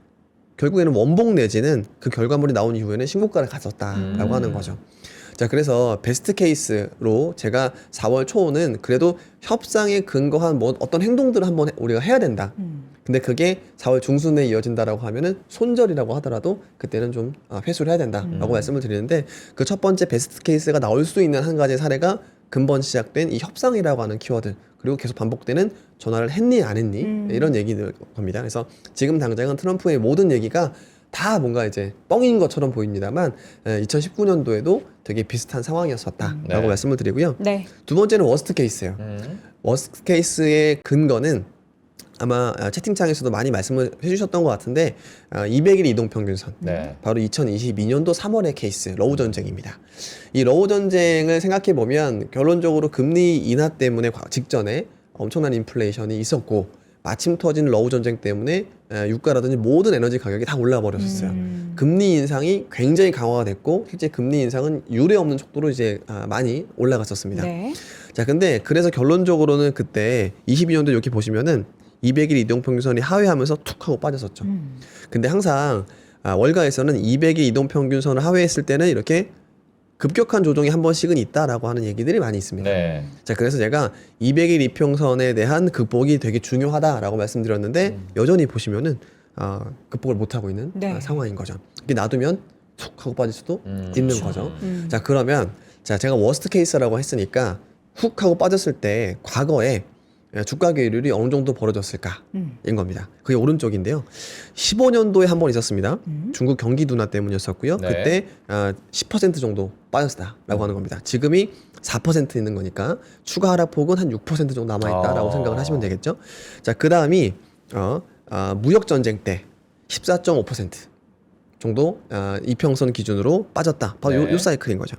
결국에는 원복 내지는 그 결과물이 나온 이후에는 신고가를 갔었다라고 하는 거죠. 자 그래서 베스트 케이스로 제가 4월 초는 그래도 협상에 근거한 뭐 어떤 행동들을 한번 우리가 해야 된다. 근데 그게 4월 중순에 이어진다라고 하면은 손절이라고 하더라도 그때는 좀 회수를 해야 된다라고 말씀을 드리는데 그 첫 번째 베스트 케이스가 나올 수 있는 한 가지 사례가 근본 시작된 이 협상이라고 하는 키워드 그리고 계속 반복되는 전화를 했니 안 했니 이런 얘기들 겁니다. 그래서 지금 당장은 트럼프의 모든 얘기가 다 뭔가 이제 뻥인 것처럼 보입니다만 2019년도에도 되게 비슷한 상황이었었다라고 네. 말씀을 드리고요. 네. 두 번째는 워스트 케이스예요. 워스트 케이스의 근거는 아마 채팅창에서도 많이 말씀을 해주셨던 것 같은데 200일 이동평균선 네. 바로 2022년도 3월의 케이스 러우 전쟁입니다. 이 러우 전쟁을 생각해 보면 결론적으로 금리 인하 때문에 직전에 엄청난 인플레이션이 있었고 마침 터진 러우 전쟁 때문에 유가라든지 모든 에너지 가격이 다 올라 버렸었어요. 금리 인상이 굉장히 강화가 됐고 실제 금리 인상은 유례 없는 속도로 이제 많이 올라갔었습니다. 네. 자, 근데 그래서 결론적으로는 그때 22년도 이렇게 보시면은 200일 이동평균선이 하회하면서 툭 하고 빠졌었죠. 근데 항상 월가에서는 200일 이동평균선을 하회했을 때는 이렇게 급격한 조정이 한 번씩은 있다라고 하는 얘기들이 많이 있습니다. 네. 자, 그래서 제가 200일 이평선에 대한 극복이 되게 중요하다라고 말씀드렸는데 여전히 보시면은 극복을 못 하고 있는 네. 상황인 거죠. 이게 놔두면 툭 하고 빠질 수도 있는 거죠. 음. 자, 그러면 자, 제가 워스트 케이스라고 했으니까 훅 하고 빠졌을 때 과거에 주가 계율이 어느 정도 벌어졌을까인 겁니다. 그게 오른쪽인데요. 15년도에 한 번 있었습니다. 중국 경기 둔화 때문이었었고요. 네. 그때 10% 정도 빠졌다라고 하는 겁니다. 지금이 4% 있는 거니까 추가 하락폭은 한 6% 정도 남아있다라고 생각을 하시면 되겠죠. 자, 그 다음이 무역 전쟁 때 14.5% 정도 이평선 기준으로 빠졌다. 바로 네. 요 사이클인 거죠.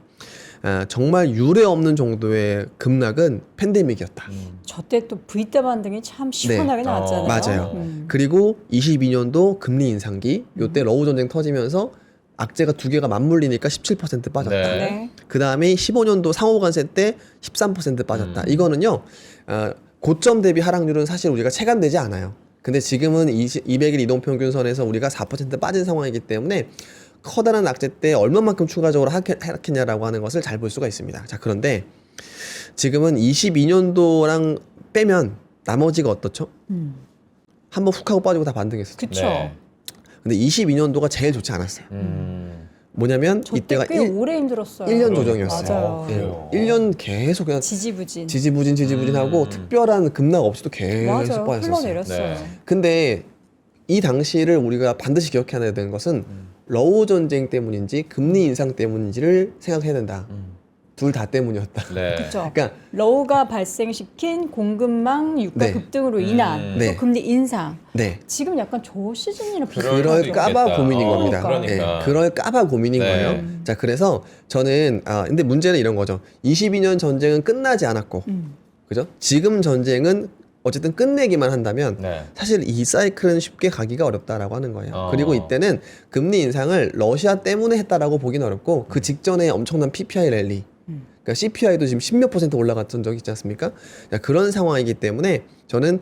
정말 유례 없는 정도의 급락은 팬데믹이었다. 저 때 또 V자 반등이 참 시원하게 나왔잖아요. 맞아요. 그리고 22년도 금리 인상기 요때 러우 전쟁 터지면서 악재가 두 개가 맞물리니까 17% 빠졌다. 네. 네. 그 다음에 15년도 상호관세 때 13% 빠졌다. 이거는요 고점 대비 하락률은 사실 우리가 체감되지 않아요. 근데 지금은 200일 이동평균선에서 우리가 4% 빠진 상황이기 때문에 커다란 악재 때 얼마만큼 추가적으로 하락했냐라고 하는 것을 잘 볼 수가 있습니다. 자, 그런데 지금은 22년도랑 빼면 나머지가 어떻죠? 한번 훅 하고 빠지고 다 반등했었죠. 그쵸. 네. 근데 22년도가 제일 좋지 않았어요. 뭐냐면 저때 이때가 꽤 오래 힘들었어요. 1년 조정이었어요. 맞아요. 그래요. 1년 계속 그냥 지지부진. 지지부진하고 특별한 급락 없이도 계속 맞아요. 빠졌었어요. 흘러내렸어요. 네. 근데 이 당시를 우리가 반드시 기억해야 되는 것은 러우 전쟁 때문인지 금리 인상 때문인지를 생각해야 된다. 둘 다 때문이었다. 네. 그렇죠. 그러니까 러우가 발생시킨 공급망 유가 네. 급등으로 인한 네. 또 금리 인상. 네. 지금 약간 저 시즌이랑 그럴까봐 있겠다. 고민인 겁니다. 그러니까. 네, 그럴까봐 고민인 네. 거예요. 자, 그래서 저는 근데 문제는 이런 거죠. 22년 전쟁은 끝나지 않았고, 그죠? 지금 전쟁은 어쨌든 끝내기만 한다면 네. 사실 이 사이클은 쉽게 가기가 어렵다라고 하는 거예요. 어. 그리고 이때는 금리 인상을 러시아 때문에 했다라고 보기는 어렵고 그 직전에 엄청난 PPI 랠리, 그러니까 CPI도 지금 10몇 % 올라갔던 적이 있지 않습니까? 자, 그런 상황이기 때문에 저는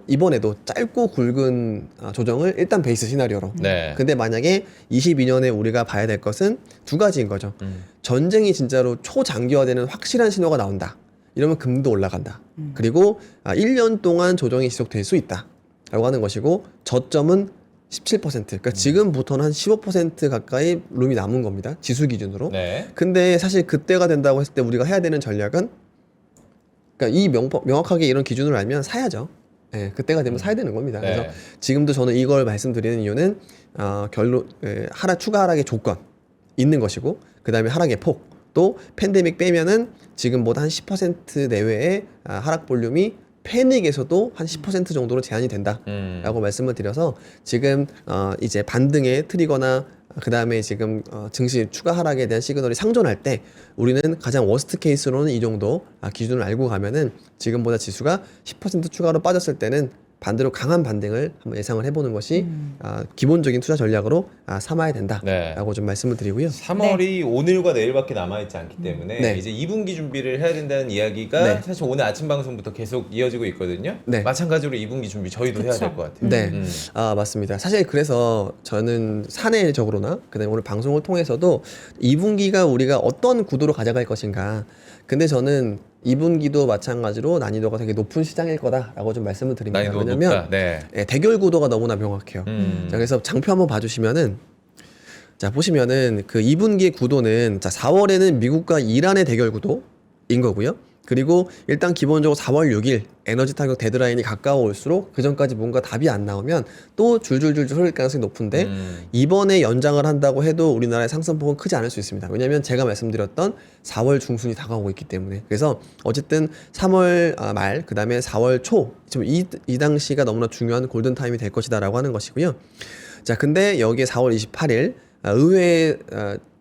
이번에도 짧고 굵은 조정을 일단 베이스 시나리오로. 네. 근데 만약에 22년에 우리가 봐야 될 것은 두 가지인 거죠. 전쟁이 진짜로 초장기화되는 확실한 신호가 나온다. 이러면 금도 올라간다. 그리고 1년 동안 조정이 지속될 수 있다. 라고 하는 것이고 저점은 17%. 그러니까 지금부터는 한 15% 가까이 룸이 남은 겁니다. 지수 기준으로. 네. 근데 사실 그때가 된다고 했을 때 우리가 해야 되는 전략은 그러니까 이 명확하게 이런 기준을 알면 사야죠. 예, 그때가 되면 사야 되는 겁니다. 네. 그래서 지금도 저는 이걸 말씀드리는 이유는 추가 하락의 조건 있는 것이고 그 다음에 하락의 폭, 또 팬데믹 빼면은 지금보다 한 10% 내외의 하락 볼륨이 패닉에서도 한 10% 정도로 제한이 된다라고 말씀을 드려서 지금 이제 반등의 트리거나 그 다음에 지금 증시 추가 하락에 대한 시그널이 상존할 때 우리는 가장 워스트 케이스로는 이 정도 기준을 알고 가면은 지금보다 지수가 10% 추가로 빠졌을 때는 반대로 강한 반등을 한번 예상을 해보는 것이 기본적인 투자 전략으로 삼아야 된다라고 네. 좀 말씀을 드리고요. 3월이 오늘과 내일밖에 남아있지 않기 때문에 네. 이제 2분기 준비를 해야 된다는 이야기가 네. 사실 오늘 아침 방송부터 계속 이어지고 있거든요. 네. 마찬가지로 2분기 준비 저희도 해야 될 것 같아요. 네, 맞습니다. 사실 그래서 저는 사내적으로나 그다음에 오늘 방송을 통해서도 2분기가 우리가 어떤 구도로 가져갈 것인가. 근데 저는 2분기도 마찬가지로 난이도가 되게 높은 시장일 거다라고 좀 말씀을 드립니다. 난이도가 왜냐면 높다. 네. 대결 구도가 너무나 명확해요. 자, 그래서 장표 한번 봐주시면은 자 보시면은 그 2분기의 구도는 자 4월에는 미국과 이란의 대결 구도인 거고요. 그리고 일단 기본적으로 4월 6일 에너지 타격 데드라인이 가까워올수록 그 전까지 뭔가 답이 안 나오면 또 줄줄줄줄 흐를 가능성이 높은데 이번에 연장을 한다고 해도 우리나라의 상승폭은 크지 않을 수 있습니다. 왜냐하면 제가 말씀드렸던 4월 중순이 다가오고 있기 때문에. 그래서 어쨌든 3월 말 그다음에 4월 초 지금 이 당시가 너무나 중요한 골든 타임이 될 것이다라고 하는 것이고요. 자, 근데 여기에 4월 28일 의회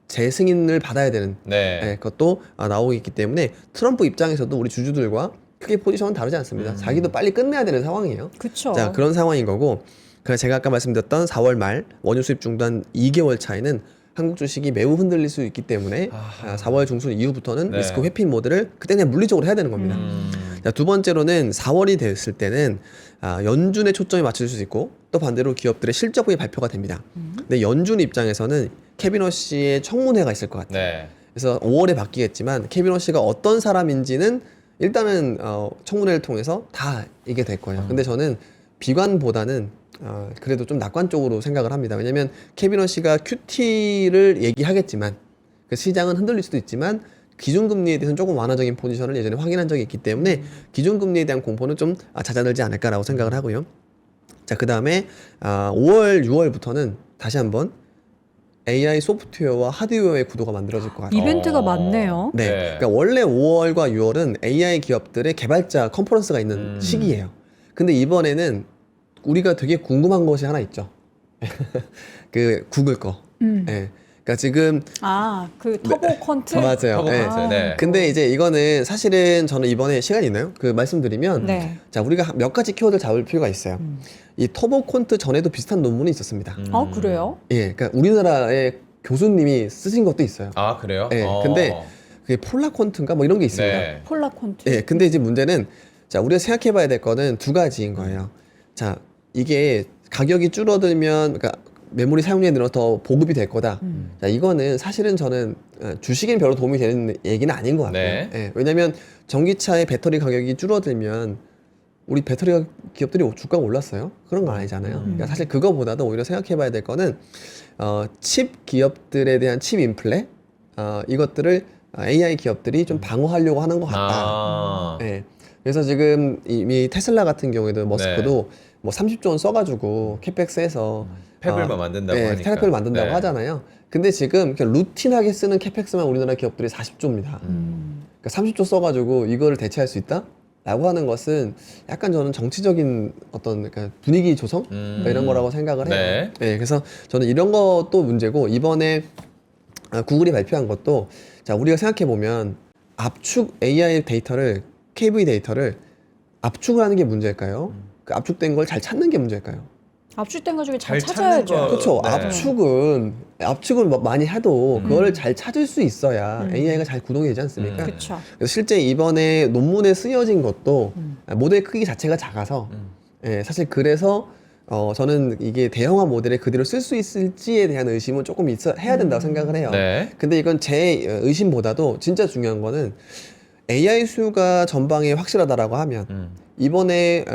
재승인을 받아야 되는 네. 그것도 나오고 있기 때문에 트럼프 입장에서도 우리 주주들과 크게 포지션은 다르지 않습니다. 자기도 빨리 끝내야 되는 상황이에요. 그렇죠. 자, 그런 상황인 거고 그래서 제가 아까 말씀드렸던 4월 말 원유 수입 중단 2개월 차이는 한국 주식이 매우 흔들릴 수 있기 때문에 4월 중순 이후부터는 네. 리스크 회피 모드를 그때 그냥 물리적으로 해야 되는 겁니다. 자, 두 번째로는 4월이 됐을 때는 연준에 초점이 맞춰질 수 있고 또 반대로 기업들의 실적이 발표가 됩니다. 근데 연준 입장에서는 케빈 워시의 청문회가 있을 것 같아요. 네. 그래서 5월에 바뀌겠지만 케빈 워시가 어떤 사람인지는 일단은 청문회를 통해서 다 이게 될 거예요. 근데 저는 비관보다는 그래도 좀 낙관 쪽으로 생각을 합니다. 왜냐하면 케빈 워시가 QT를 얘기하겠지만 그 시장은 흔들릴 수도 있지만 기준금리에 대해서는 조금 완화적인 포지션을 예전에 확인한 적이 있기 때문에 기준금리에 대한 공포는 좀 잦아들지 않을까라고 생각을 하고요. 자, 그 다음에 5월, 6월부터는 다시 한번 AI 소프트웨어와 하드웨어의 구도가 만들어질 것 같아요. 이벤트가 많네요. 네. 네. 그러니까 원래 5월과 6월은 AI 기업들의 개발자 컨퍼런스가 있는 시기예요. 근데 이번에는 우리가 되게 궁금한 것이 하나 있죠. 그 구글 거. 네. 그러니까 지금 그 터보 퀀트. 맞아요. 터보 네. 콘트. 네. 근데 이제 이거는 사실은 저는 이번에 시간이 있나요? 그 말씀드리면 네. 자, 우리가 몇 가지 키워드를 잡을 필요가 있어요. 이 터보 콘트 전에도 비슷한 논문이 있었습니다. 그래요? 예, 그러니까 우리나라의 교수님이 쓰신 것도 있어요. 아, 그래요? 예, 근데 그게 폴라 콘트인가 뭐 이런 게 있습니다. 네. 폴라 콘트. 예, 근데 이제 문제는 자, 우리가 생각해봐야 될 거는 두 가지인 거예요. 자, 이게 가격이 줄어들면, 그러니까 메모리 사용량이 늘어서 더 보급이 될 거다. 자, 이거는 사실은 저는 주식엔 별로 도움이 되는 얘기는 아닌 것 같고요. 네. 예, 왜냐하면 전기차의 배터리 가격이 줄어들면 우리 배터리 기업들이 주가가 올랐어요? 그런 건 아니잖아요. 그러니까 사실 그거보다도 오히려 생각해봐야 될 거는 칩 기업들에 대한 칩 인플레 이것들을 AI 기업들이 좀 방어하려고 하는 것 같다. 아. 예. 그래서 지금 이미 테슬라 같은 경우에도 머스크도 뭐 30조 원 써가지고 캐펙스해서 팹을만 만든다고 네, 하니까. 테라펠 만든다고 네. 하잖아요. 근데 지금 그냥 루틴하게 쓰는 캐펙스만 우리나라 기업들이 40조입니다. 그러니까 30조 써가지고 이거를 대체할 수 있다? 라고 하는 것은 약간 저는 정치적인 어떤 그러니까 분위기 조성? 이런 거라고 생각을 해요. 네. 네, 그래서 저는 이런 것도 문제고 이번에 구글이 발표한 것도 자 우리가 생각해 보면 압축 AI 데이터를 KV 데이터를 압축을 하는 게 문제일까요? 그 압축된 걸 잘 찾는 게 문제일까요? 압축된 거 중에 잘 잘 찾는 찾아야죠. 거. 그렇죠. 네. 압축을 많이 해도 그거를 잘 찾을 수 있어야 AI가 잘 구동이 되지 않습니까? 그렇죠. 그래서 실제 이번에 논문에 쓰여진 것도 모델 크기 자체가 작아서 예, 사실 그래서 저는 이게 대형화 모델에 그대로 쓸 수 있을지에 대한 의심은 조금 해야 된다고 생각을 해요. 네. 근데 이건 제 의심보다도 진짜 중요한 거는 AI 수요가 전방에 확실하다라고 하면 이번에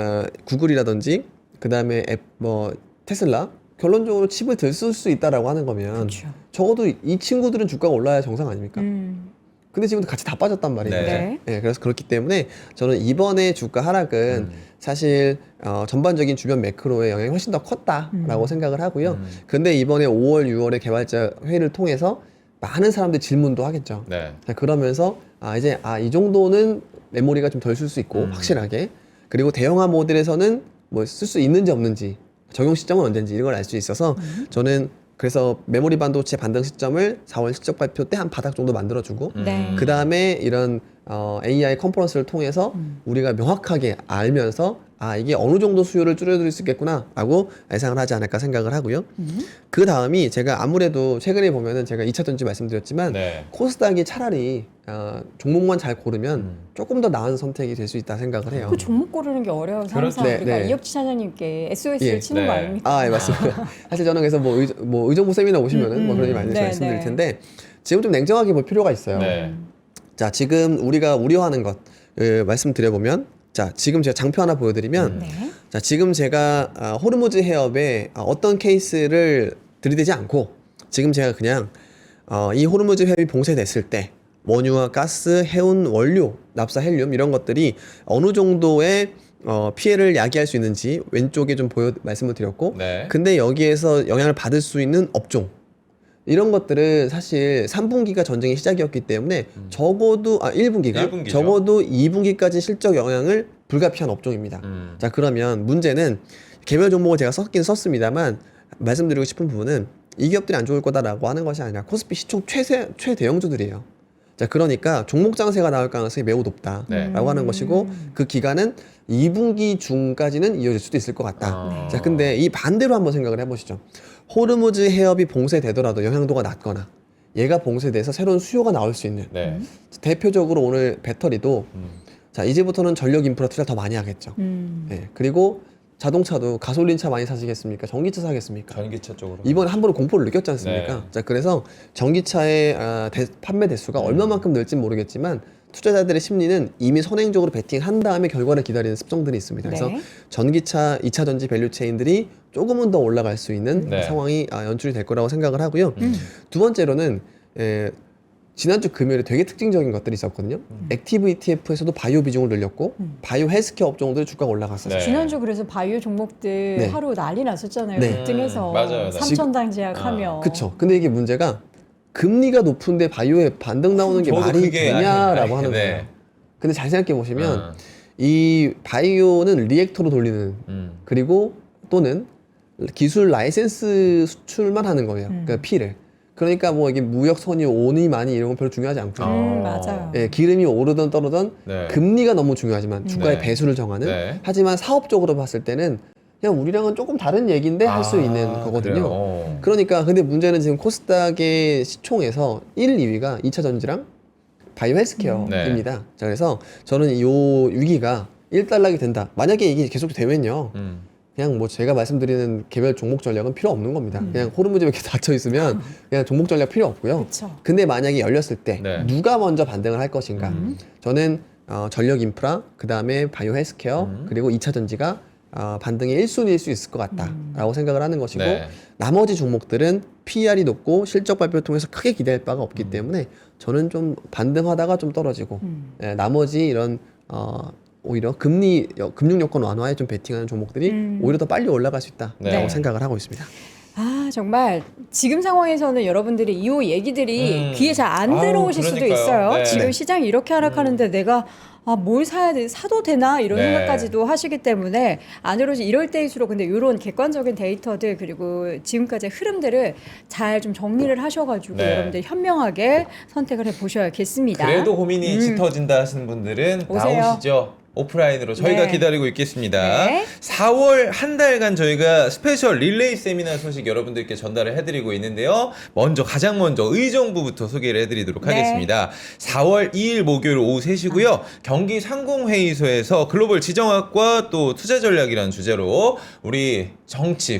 구글이라든지 그 다음에 테슬라 결론적으로 칩을 들 쓸 수 있다라고 하는 거면 그렇죠. 적어도 이 친구들은 주가가 올라야 정상 아닙니까? 근데 지금 같이 다 빠졌단 말이에요. 네. 네. 그래서 그렇기 때문에 저는 이번에 주가 하락은 사실 전반적인 주변 매크로의 영향이 훨씬 더 컸다라고 생각을 하고요. 근데 이번에 5월, 6월에 개발자 회의를 통해서 많은 사람들이 질문도 하겠죠. 네. 자, 그러면서 이제 이 정도는 메모리가 좀 덜 쓸 수 있고 확실하게 그리고 대형화 모델에서는 뭐 쓸 수 있는지 없는지 적용 시점은 언제인지 이걸 알 수 있어서 저는 그래서 메모리 반도체 반등 시점을 4월 실적 발표 때 한 바닥 정도 만들어주고 네. 그 다음에 이런 AI 컨퍼런스를 통해서 우리가 명확하게 알면서 이게 어느 정도 수요를 줄여드릴 수 있겠구나 라고 예상을 하지 않을까 생각을 하고요. 그 다음이 제가 아무래도 최근에 보면은 제가 2차 전지 말씀드렸지만 네. 코스닥이 차라리 종목만 잘 고르면 조금 더 나은 선택이 될 수 있다 생각을 해요. 그 종목 고르는 게 어려워서 그렇죠. 항상 네, 우리가 네. 이혁지 차장님께 SOS를 예. 치는 네. 거 아닙니까? 예, 맞습니다. 사실 저는 그래서 뭐 의정부 세미나 오시면은 뭐 그런 많이 네, 말씀드릴 네. 텐데 지금 좀 냉정하게 볼 필요가 있어요. 네. 자, 지금 우리가 우려하는 것 말씀드려보면 자, 지금 제가 장표 하나 보여드리면 네. 자, 지금 제가 호르무즈 해협에 어떤 케이스를 들이대지 않고 지금 제가 그냥 이 호르무즈 해협이 봉쇄됐을 때 원유와 가스, 해운 원료, 납사 헬륨 이런 것들이 어느 정도의 피해를 야기할 수 있는지 왼쪽에 좀 말씀을 드렸고 네. 근데 여기에서 영향을 받을 수 있는 업종 이런 것들은 사실 3분기가 전쟁의 시작이었기 때문에 적어도 1분기가 1분기죠. 적어도 2분기까지 실적 영향을 불가피한 업종입니다. 자, 그러면 문제는 개별 종목을 제가 썼긴 썼습니다만 말씀드리고 싶은 부분은 이 기업들이 안 좋을 거다라고 하는 것이 아니라 코스피 시총 최대형주들이에요. 자, 그러니까 종목 장세가 나올 가능성이 매우 높다라고 네. 하는 것이고 그 기간은 2분기 중까지는 이어질 수도 있을 것 같다. 자, 근데 이 반대로 한번 생각을 해보시죠. 호르무즈 해협이 봉쇄되더라도 영향도가 낮거나 얘가 봉쇄돼서 새로운 수요가 나올 수 있는 네. 대표적으로 오늘 배터리도 자, 이제부터는 전력 인프라 투자를 더 많이 하겠죠. 예, 그리고 자동차도 가솔린차 많이 사시겠습니까? 전기차 사겠습니까? 전기차 쪽으로. 이번에 한 번에 공포를 느꼈지 않습니까? 네. 자, 그래서 전기차의 판매 대수가 얼마만큼 늘지는 모르겠지만 투자자들의 심리는 이미 선행적으로 베팅한 다음에 결과를 기다리는 습성들이 있습니다. 그래서 네. 전기차, 2차 전지 밸류 체인들이 조금은 더 올라갈 수 있는 네. 상황이 연출이 될 거라고 생각을 하고요. 두 번째로는 지난주 금요일에 되게 특징적인 것들이 있었거든요. 액티브 ETF에서도 바이오 비중을 늘렸고 바이오 헬스케어 업종들 주가가 올라갔었어요. 네. 지난주 그래서 바이오 종목들 네. 하루 난리 났었잖아요. 네. 급등해서 맞아요. 3천당 제약하며. 그쵸. 근데 이게 문제가 금리가 높은데 바이오에 반등 나오는 게 저도 말이 그게 되냐라고 하는 네. 거예요. 근데 잘 생각해 보시면 이 바이오는 리액터로 돌리는 그리고 또는 기술 라이센스 수출만 하는 거예요. 그러니까 피를. 그러니까 뭐 이게 무역 선이 오니 많이 이런 건 별로 중요하지 않고요. 맞아요. 예, 기름이 오르든 떨어든 네. 금리가 너무 중요하지만 주가의 네. 배수를 정하는. 네. 하지만 사업적으로 봤을 때는 그냥 우리랑은 조금 다른 얘기인데 할 수 있는 거거든요. 그래요? 그러니까 근데 문제는 지금 코스닥의 시총에서 1, 2위가 2차 전지랑 바이오 헬스케어입니다. 자, 그래서 저는 이 위기가 일단락이 된다. 만약에 이게 계속 되면요. 그냥 뭐 제가 말씀드리는 개별 종목 전략은 필요 없는 겁니다. 그냥 호르무즈에 이렇게 닫혀 있으면 그냥 종목 전략 필요 없고요. 그쵸. 근데 만약에 열렸을 때 네. 누가 먼저 반등을 할 것인가? 저는 전력 인프라, 그 다음에 바이오 헬스케어, 그리고 2차 전지가 반등의 1순위일 수 있을 것 같다라고 생각을 하는 것이고 네. 나머지 종목들은 PER이 높고 실적 발표를 통해서 크게 기대할 바가 없기 때문에 저는 좀 반등하다가 좀 떨어지고 예, 나머지 이런 오히려 금융 여건 완화에 좀 베팅하는 종목들이 오히려 더 빨리 올라갈 수 있다라고 네. 생각을 하고 있습니다. 아 정말 지금 상황에서는 여러분들이 이 얘기들이 귀에 잘 안 들어오실 수도 그러니까요. 있어요. 네. 지금 시장이 이렇게 하락하는데 내가 뭘 사야 돼? 사도 되나? 이런 네. 생각까지도 하시기 때문에 안 들어오지 이럴 때일수록 근데 이런 객관적인 데이터들 그리고 지금까지의 흐름들을 잘 좀 정리를 하셔가지고 네. 여러분들 현명하게 선택을 해보셔야겠습니다. 그래도 고민이 짙어진다 하시는 분들은 오세요. 나오시죠. 오프라인으로 저희가 네. 기다리고 있겠습니다. 네. 4월 한 달간 저희가 스페셜 릴레이 세미나 소식 여러분들께 전달을 해드리고 있는데요. 가장 먼저 의정부부터 소개를 해드리도록 네. 하겠습니다. 4월 2일 목요일 오후 3시고요. 경기 상공회의소에서 글로벌 지정학과 또 투자 전략이라는 주제로 우리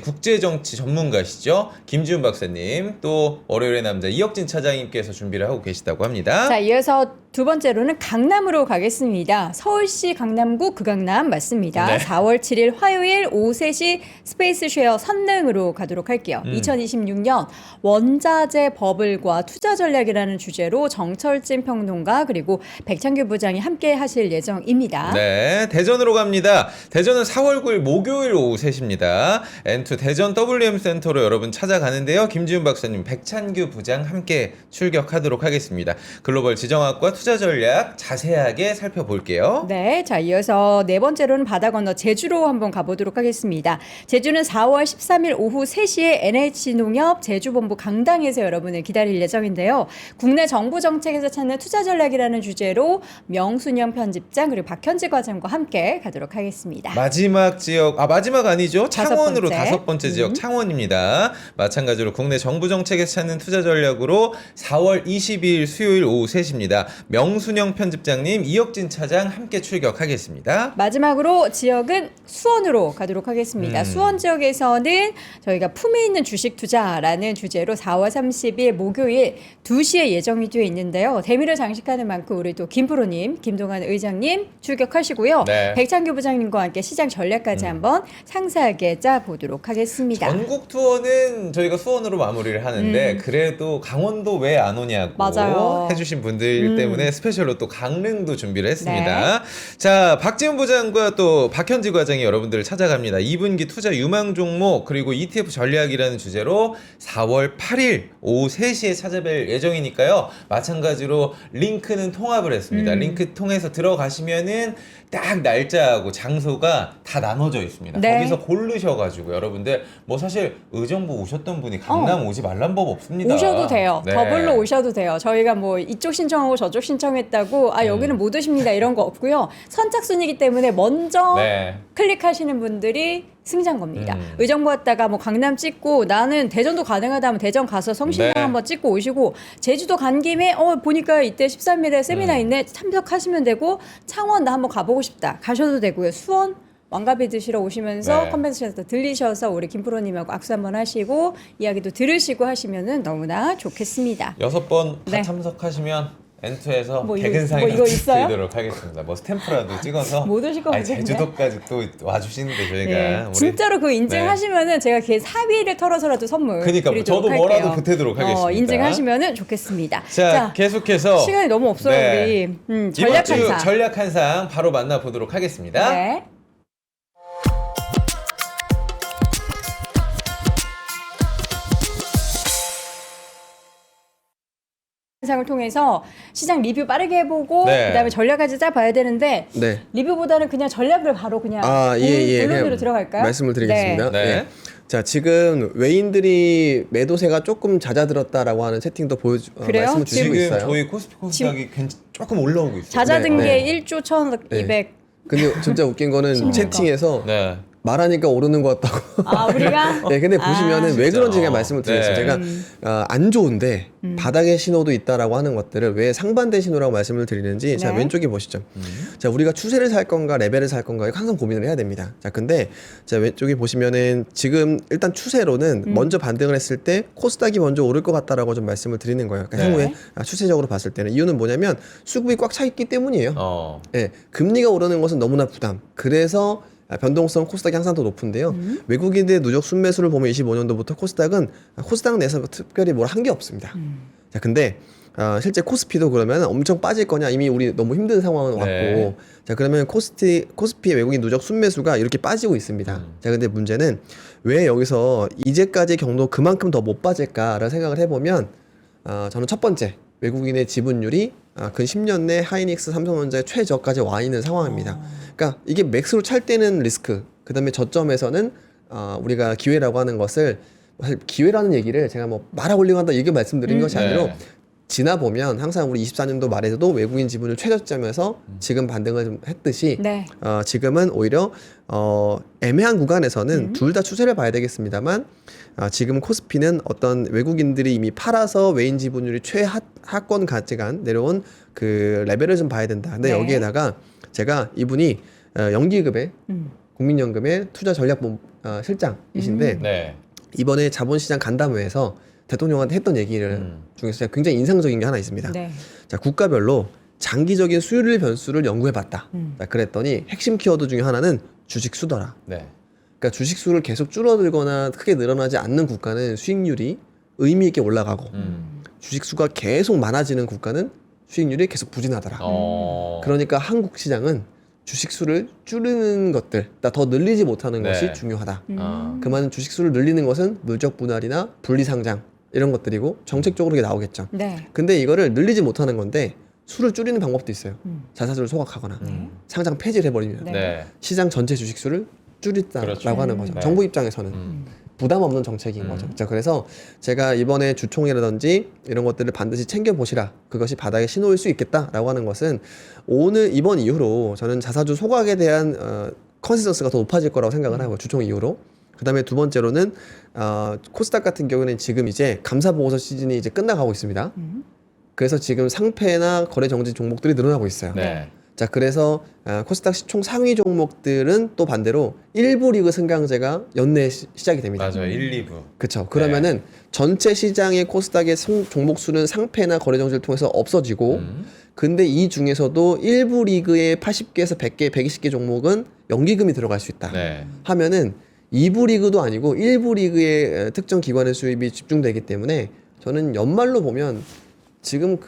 국제정치 전문가시죠. 김지훈 박사님 또 월요일의 남자 이혁진 차장님께서 준비를 하고 계시다고 합니다. 자, 이어서 두 번째로는 강남으로 가겠습니다. 서울시 강남구 극강남 맞습니다. 네. 4월 7일 화요일 오후 3시 스페이스 쉐어 선릉으로 가도록 할게요. 2026년 원자재 버블과 투자 전략이라는 주제로 정철진 평론가 그리고 백창규 부장이 함께 하실 예정입니다. 네, 대전으로 갑니다. 대전은 4월 9일 목요일 오후 3시입니다. N2 대전 WM 센터로 여러분 찾아가는데요. 김지훈 박사님, 백찬규 부장 함께 출격하도록 하겠습니다. 글로벌 지정학과 투자 전략 자세하게 살펴볼게요. 네, 자 이어서 네 번째로는 바다 건너 제주로 한번 가보도록 하겠습니다. 제주는 4월 13일 오후 3시에 NH농협 제주본부 강당에서 여러분을 기다릴 예정인데요. 국내 정부 정책에서 찾는 투자 전략이라는 주제로 명순영 편집장 그리고 박현지 과장과 함께 가도록 하겠습니다. 마지막 지역, 마지막 아니죠? 창원으로 번째. 5번째 지역 창원입니다. 마찬가지로 국내 정부 정책에서 찾는 투자 전략으로 4월 22일 수요일 오후 3시입니다. 명순영 편집장님, 이혁진 차장 함께 출격하겠습니다. 마지막으로 지역은 수원으로 가도록 하겠습니다. 수원 지역에서는 저희가 품위 있는 주식 투자라는 주제로 4월 30일 목요일 2시에 예정이 되어 있는데요. 대미를 장식하는 만큼 우리 또 김프로님, 김동환 의장님 출격하시고요. 네. 백창규 부장님과 함께 시장 전략까지 한번 상세하게 짜보도록 하겠습니다. 전국 투어는 저희가 수원으로 마무리를 하는데 그래도 강원도 왜 안 오냐고 맞아요. 해주신 분들 때문에 스페셜로 또 강릉도 준비를 했습니다. 자, 박지훈 부장과 또 박현지 과장이 여러분들을 찾아갑니다. 2분기 투자 유망 종목 그리고 ETF 전략이라는 주제로 4월 8일 오후 3시에 찾아뵐 예정이니까요. 마찬가지로 링크는 통합을 했습니다. 링크 통해서 들어가시면은 딱 날짜하고 장소가 다 나눠져 있습니다. 네. 거기서 고르셔가지고 여러분들 뭐 사실 의정부 오셨던 분이 강남 오지 말란 법 없습니다. 오셔도 돼요. 네. 더블로 오셔도 돼요. 저희가 뭐 이쪽 신청하고 저쪽 신청했다고 여기는 못 오십니다 이런 거 없고요. 선착순이기 때문에 먼저 네. 클릭하시는 분들이 승자인 겁니다. 의정부 왔다가 뭐 강남 찍고 나는 대전도 가능하다면 대전 가서 성심당 네. 한번 찍고 오시고 제주도 간 김에 보니까 이때 13일에 세미나 있네 참석하시면 되고 창원 나 한번 가보고 싶다 가셔도 되고요. 수원 왕가비 드시러 오시면서 네. 컨벤션에서 들리셔서 우리 김프로님하고 악수 한번 하시고 이야기도 들으시고 하시면은 너무나 좋겠습니다. 6번 다 네. 참석하시면 N2에서 뭐 이거- 개근상에 뭐 이거 있어요? 드리도록 하겠습니다. 뭐 스탬프라도 찍어서 못 오실 것 같은데? 제주도까지 또 와주시는데 저희가 예, 우리 진짜로 그 인증하시면은 제가 걔 사비를 털어서라도 선물 그러니까 드리도록 저도 할게요. 뭐라도 보태도록 하겠습니다. 인증하시면은 좋겠습니다. 자, 계속해서 시간이 너무 없어요 네. 우리 이번 전략 주 한사. 전략 한상 바로 만나보도록 하겠습니다. 네. 상을 통해서 시장 리뷰 빠르게 해보고 네. 그다음에 전략까지 짜봐야 되는데 네. 리뷰보다는 그냥 전략을 바로 그냥 본론으로 그냥 들어갈까요? 말씀을 드리겠습니다. 네. 네. 자, 지금 외인들이 매도세가 조금 잦아들었다라고 하는 채팅도 그래요? 말씀을 주시고 지금 있어요. 저희 코스피 코스닥이 조금 올라오고 있어요. 잦아든 네, 게 1조 1,200. 근데 진짜 웃긴 거는 채팅에서 네. 말하니까 오르는 것 같다고. 아, 우리가 네, 근데 보시면은 왜 그런지 제가 어, 말씀을 드리겠습니다. 네. 제가 안 좋은데 바닥의 신호도 있다라고 하는 것들을 왜 상반된 신호라고 말씀을 드리는지 자 네. 왼쪽에 보시죠. 자 우리가 추세를 살 건가 레벨을 살 건가 이거 항상 고민을 해야 됩니다. 자 근데 자 왼쪽에 보시면은 지금 일단 추세로는 먼저 반등을 했을 때 코스닥이 먼저 오를 것 같다라고 좀 말씀을 드리는 거예요. 그러니까 네. 향후에 추세적으로 봤을 때는 이유는 뭐냐면 수급이 꽉 차 있기 때문이에요. 어. 예, 금리가 오르는 것은 너무나 부담. 그래서 변동성 코스닥이 항상 더 높은데요. 외국인들의 누적 순매수를 보면 25년도부터 코스닥 내에서 특별히 뭘 한 게 없습니다. 자, 근데 실제 코스피도 그러면 엄청 빠질 거냐? 이미 우리 너무 힘든 상황은 왔고. 네. 자, 그러면 코스피의 외국인 누적 순매수가 이렇게 빠지고 있습니다. 자, 근데 문제는 왜 여기서 이제까지 경로 그만큼 더 못 빠질까를 생각을 해보면 저는 첫 번째 외국인의 지분율이 근 10년 내 하이닉스, 삼성전자의 최저까지 와 있는 상황입니다. 그러니까 이게 맥스로 찰 때는 리스크, 그 다음에 저점에서는 우리가 기회라고 하는 것을 사실 기회라는 얘기를 제가 뭐 말아 올리고 한다 이게 말씀드린 것이 아니라 네. 지나 보면 항상 우리 24년도 말에도 외국인 지분을 최저점에서 지금 반등을 좀 했듯이 네. 지금은 오히려 애매한 구간에서는 둘 다 추세를 봐야 되겠습니다만 지금 코스피는 어떤 외국인들이 이미 팔아서 외인 지분율이 최하권 가치간 내려온 그 레벨을 좀 봐야 된다. 근데 네. 여기에다가 제가 이분이 연기금의 국민연금의 투자 전략본 실장이신데 네. 이번에 자본시장 간담회에서 대통령한테 했던 얘기를 중에서 제가 굉장히 인상적인 게 하나 있습니다. 네. 자, 국가별로 장기적인 수율 변수를 연구해봤다. 자, 그랬더니 핵심 키워드 중에 하나는 주식 수더라. 네. 그러니까 주식 수를 계속 줄어들거나 크게 늘어나지 않는 국가는 수익률이 의미 있게 올라가고 주식 수가 계속 많아지는 국가는 수익률이 계속 부진하더라. 어. 그러니까 한국 시장은 주식 수를 줄이는 것들, 더 늘리지 못하는 네. 것이 중요하다. 아. 그 말은 주식 수를 늘리는 것은 물적 분할이나 분리 상장 이런 것들이고 정책적으로 이게 나오겠죠. 네. 근데 이거를 늘리지 못하는 건데 수를 줄이는 방법도 있어요. 자사주를 소각하거나 상장 폐지를 해버리면 네. 네. 시장 전체 주식 수를 줄이다라고 그렇죠. 하는 거죠. 네. 정부 입장에서는 부담 없는 정책인 거죠. 자, 그래서 제가 이번에 주총이라든지 이런 것들을 반드시 챙겨 보시라. 그것이 바닥의 신호일 수 있겠다라고 하는 것은 이번 이후로 저는 자사주 소각에 대한 컨센서스가 더 높아질 거라고 생각을 하고 주총 이후로. 그다음에 두 번째로는 코스닥 같은 경우는 지금 이제 감사 보고서 시즌이 이제 끝나가고 있습니다. 그래서 지금 상패나 거래 정지 종목들이 늘어나고 있어요. 네. 자, 그래서 코스닥 시총 상위 종목들은 또 반대로 1부 리그 승강제가 연내에 시작이 됩니다. 맞아요. 1, 2부. 그렇죠. 그러면은 전체 시장의 코스닥의 종목 수는 상패나 거래 정지를 통해서 없어지고 근데 이 중에서도 1부 리그의 80개에서 100개, 120개 종목은 연기금이 들어갈 수 있다. 네. 하면은 2부 리그도 아니고 1부 리그의 특정 기관의 수입이 집중되기 때문에 저는 연말로 보면 지금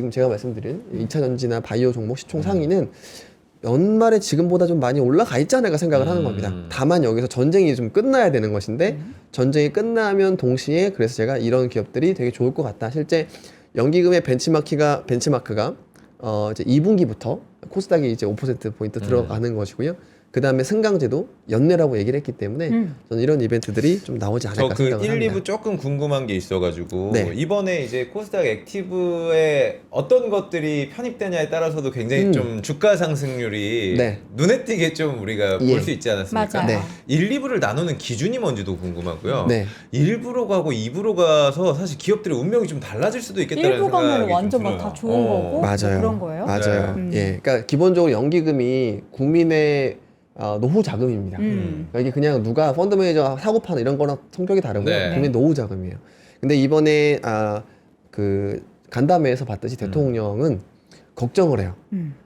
제가 말씀드린 2차 전지나 바이오 종목 시총 상위는 연말에 지금보다 좀 많이 올라가 있지 않을까 생각을 하는 겁니다. 다만 여기서 전쟁이 좀 끝나야 되는 것인데 전쟁이 끝나면 동시에 그래서 제가 이런 기업들이 되게 좋을 것 같다. 실제 연기금의 벤치마크가 이제 2분기부터 코스닥이 이제 5% 포인트 들어가는 것이고요. 그 다음에 승강제도 연내라고 얘기를 했기 때문에 저는 이런 이벤트들이 좀 나오지 않을까 저 그 생각을 1, 합니다. 2부 조금 궁금한 게 있어가지고 네. 이번에 이제 코스닥 액티브에 어떤 것들이 편입되냐에 따라서도 굉장히 좀 주가 상승률이 네. 눈에 띄게 좀 우리가 예. 볼 수 있지 않았습니까? 맞아요. 네. 1, 2부를 나누는 기준이 뭔지도 궁금하고요. 네. 1부로 가고 2부로 가서 사실 기업들의 운명이 좀 달라질 수도 있겠다는 일부 생각이 가면 좀 완전 들어요. 막 다 좋은 거고 맞아요. 그런 거예요? 맞아요. 네. 예, 그러니까 기본적으로 연기금이 국민의 노후 자금입니다. 그러니까 이게 그냥 누가 펀드 매니저 사고 파는 이런 거랑 성격이 다르고요. 네. 국민 노후 자금이에요. 근데 이번에 그 간담회에서 봤듯이 대통령은 걱정을 해요.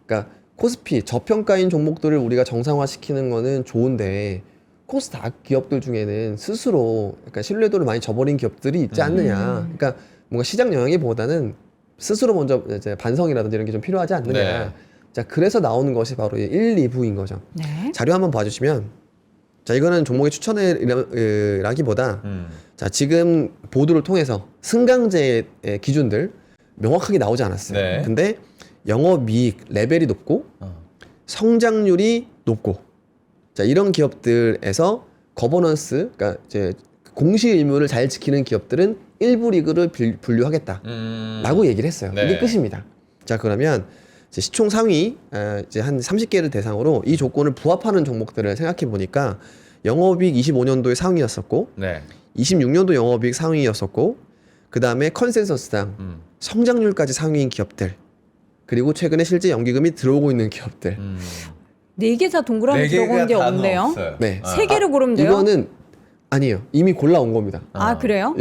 그러니까 코스피 저평가인 종목들을 우리가 정상화시키는 거는 좋은데 코스닥 기업들 중에는 스스로 그러니까 신뢰도를 많이 저버린 기업들이 있지 않느냐. 그러니까 뭔가 시장 영향이보다는 스스로 먼저 이제 반성이라든지 이런 게 좀 필요하지 않느냐. 네. 자, 그래서 나오는 것이 바로 1, 2부인 거죠. 네. 자료 한번 봐주시면, 자, 이거는 종목의 추천이라기보다, 자, 지금 보도를 통해서 승강제의 기준들 명확하게 나오지 않았어요. 네. 근데 영업이익 레벨이 높고, 성장률이 높고, 자, 이런 기업들에서 거버넌스, 그러니까 이제 공시 의무를 잘 지키는 기업들은 1부 리그를 분류하겠다. 라고 얘기를 했어요. 네. 이게 끝입니다. 자, 그러면 이제 시총 상위 이제 한 30개를 대상으로 이 조건을 부합하는 종목들을 생각해 보니까 영업이익 25년도에 상위였었고 네. 26년도 영업이익 상위였었고 그 다음에 컨센서스당 성장률까지 상위인 기업들 그리고 최근에 실제 연기금이 들어오고 있는 기업들 네 개 다 동그라미 네 개가 들어간 게 다 없네요. 없어요. 네. 세 개를 고르면 돼요? 이거는 아니에요. 이미 골라온 겁니다. 아, 그래요?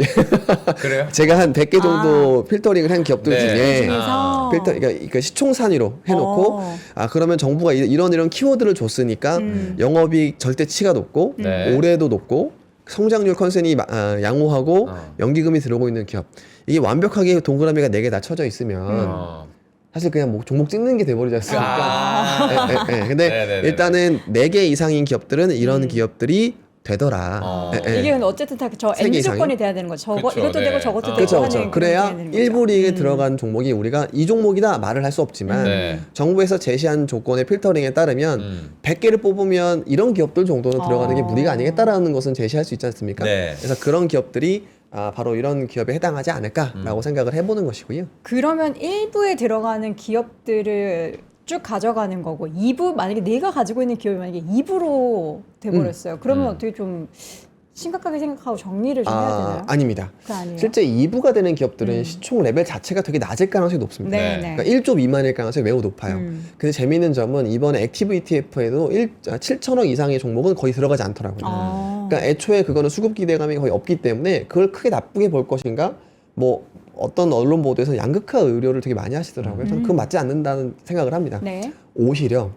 그래요? 제가 한 100개 정도 필터링을 한 기업들 네. 중에 중에서 그러니까 시총산위로 해놓고 어. 그러면 정부가 이런 키워드를 줬으니까 영업이익 절대치가 높고 네. 올해도 높고 성장률 컨센이 양호하고 연기금이 들어오고 있는 기업 이게 완벽하게 동그라미가 4개 다 쳐져 있으면 사실 그냥 뭐 종목 찍는 게 돼버리지 않습니까? 근데 네네네네. 일단은 4개 이상인 기업들은 이런 기업들이 되더라. 이게 근데 어쨌든 다 저 세개 N 이상이? 조건이 돼야 되는 거죠. 그쵸, 이것도 네. 되고 저것도 되고 그렇죠, 하는 그렇죠. 그런 그래야 게 되는 거죠. 1부 리그에 들어간 종목이 우리가 이 종목이다 말을 할 수 없지만 네. 정부에서 제시한 조건의 필터링에 따르면 100개를 뽑으면 이런 기업들 정도는 들어가는 게 무리가 아니겠다라는 것은 제시할 수 있지 않습니까? 네. 그래서 그런 기업들이 바로 이런 기업에 해당하지 않을까라고 생각을 해보는 것이고요. 그러면 1부에 들어가는 기업들을 쭉 가져가는 거고 2부 만약에 내가 가지고 있는 기업이 만약에 2부로 돼버렸어요. 그러면 어떻게 좀 심각하게 생각하고 정리를 좀 해야 되나요? 아닙니다. 그거 아니에요? 실제 2부가 되는 기업들은 시총 레벨 자체가 되게 낮을 가능성이 높습니다. 네, 네. 네. 그러니까 1조 미만일 가능성이 매우 높아요. 근데 재미있는 점은 이번에 액티브 ETF에도 7천억 이상의 종목은 거의 들어가지 않더라고요. 그러니까 애초에 그거는 수급 기대감이 거의 없기 때문에 그걸 크게 나쁘게 볼 것인가? 뭐 어떤 언론 보도에서 양극화 의료를 되게 많이 하시더라고요. 저는 그건 맞지 않는다는 생각을 합니다. 네. 오히려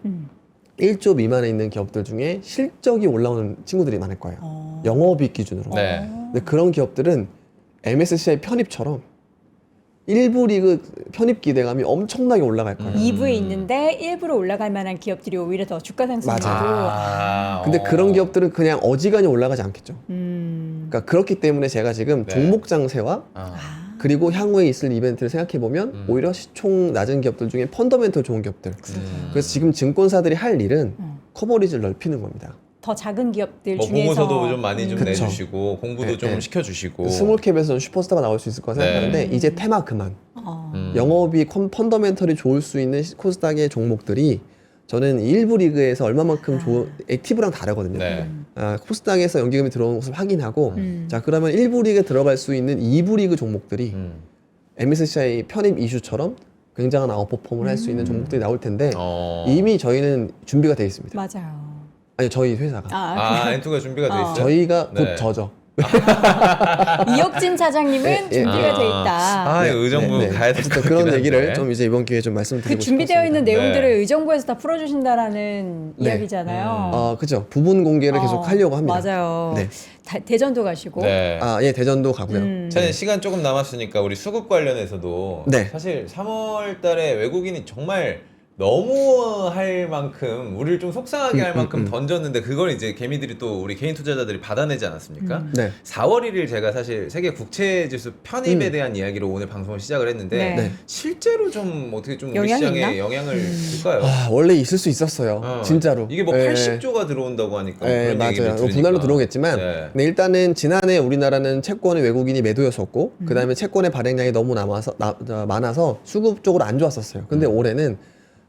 1조 미만에 있는 기업들 중에 실적이 올라오는 친구들이 많을 거예요. 영업이익 기준으로. 네. 근데 그런 기업들은 MSCI 편입처럼 1부 리그 편입 기대감이 엄청나게 올라갈 거예요. 2부에 있는데 1부로 올라갈 만한 기업들이 오히려 더 주가 상승으로 근데 그런 기업들은 그냥 어지간히 올라가지 않겠죠. 그러니까 그렇기 때문에 제가 지금 네. 종목 장세와 그리고 향후에 있을 이벤트를 생각해 보면 오히려 시총 낮은 기업들 중에 펀더멘털 좋은 기업들. 그래서 지금 증권사들이 할 일은 커버리지를 넓히는 겁니다. 더 작은 기업들 뭐 중에서 보고서도 좀 많이 좀 그쵸. 내주시고 공부도 네, 좀 네. 시켜주시고. 스몰캡에서 슈퍼스타가 나올 수 있을 거라 생각하는데 이제 테마 그만. 영업이 펀더멘털이 좋을 수 있는 코스닥의 종목들이 저는 일부 리그에서 얼마만큼 액티브랑 다르거든요. 네. 코스닥에서 연기금이 들어오는 것을 확인하고 자 그러면 1부 리그에 들어갈 수 있는 2부 리그 종목들이 MSCI 편입 이슈처럼 굉장한 아웃퍼폼을 할 수 있는 종목들이 나올 텐데 이미 저희는 준비가 돼 있습니다. 맞아요. 아니 저희 회사가 엔투가 준비가 돼 있어요? 저희가 네. 곧 저죠. 이혁진 차장님은 준비가 돼 있다. 의정부 가야 될 어쨌든 것 그런 같긴 얘기를 한데. 좀 이제 이번 기회에 좀 말씀드리고 그 준비되어 있는 싶었습니다. 내용들을 네. 의정부에서 다 풀어주신다라는 네. 이야기잖아요. 그죠. 부분 공개를 계속 하려고 합니다. 맞아요. 네. 대전도 가시고. 네. 예, 대전도 가고요. 저는 시간 조금 남았으니까 우리 수급 관련해서도 네. 사실 3월 달에 외국인이 정말 너무 할 만큼 우리를 좀 속상하게 할 만큼 던졌는데 그걸 이제 개미들이 또 우리 개인 투자자들이 받아내지 않았습니까? 네. 4월 1일 제가 사실 세계 국채 지수 편입에 대한 이야기로 오늘 방송을 시작을 했는데 네. 네. 실제로 좀 어떻게 좀 우리 영향이 시장에 있나? 영향을 줄까요? 원래 있을 수 있었어요. 진짜로. 이게 뭐 예. 80조가 들어온다고 하니까 네, 그런 얘기를 맞아요. 들으니까. 분할로 들어오겠지만, 네. 근데 일단은 지난해 우리나라는 채권의 외국인이 매도였었고, 그 다음에 채권의 발행량이 너무 많아서 수급 쪽으로 안 좋았었어요. 근데 올해는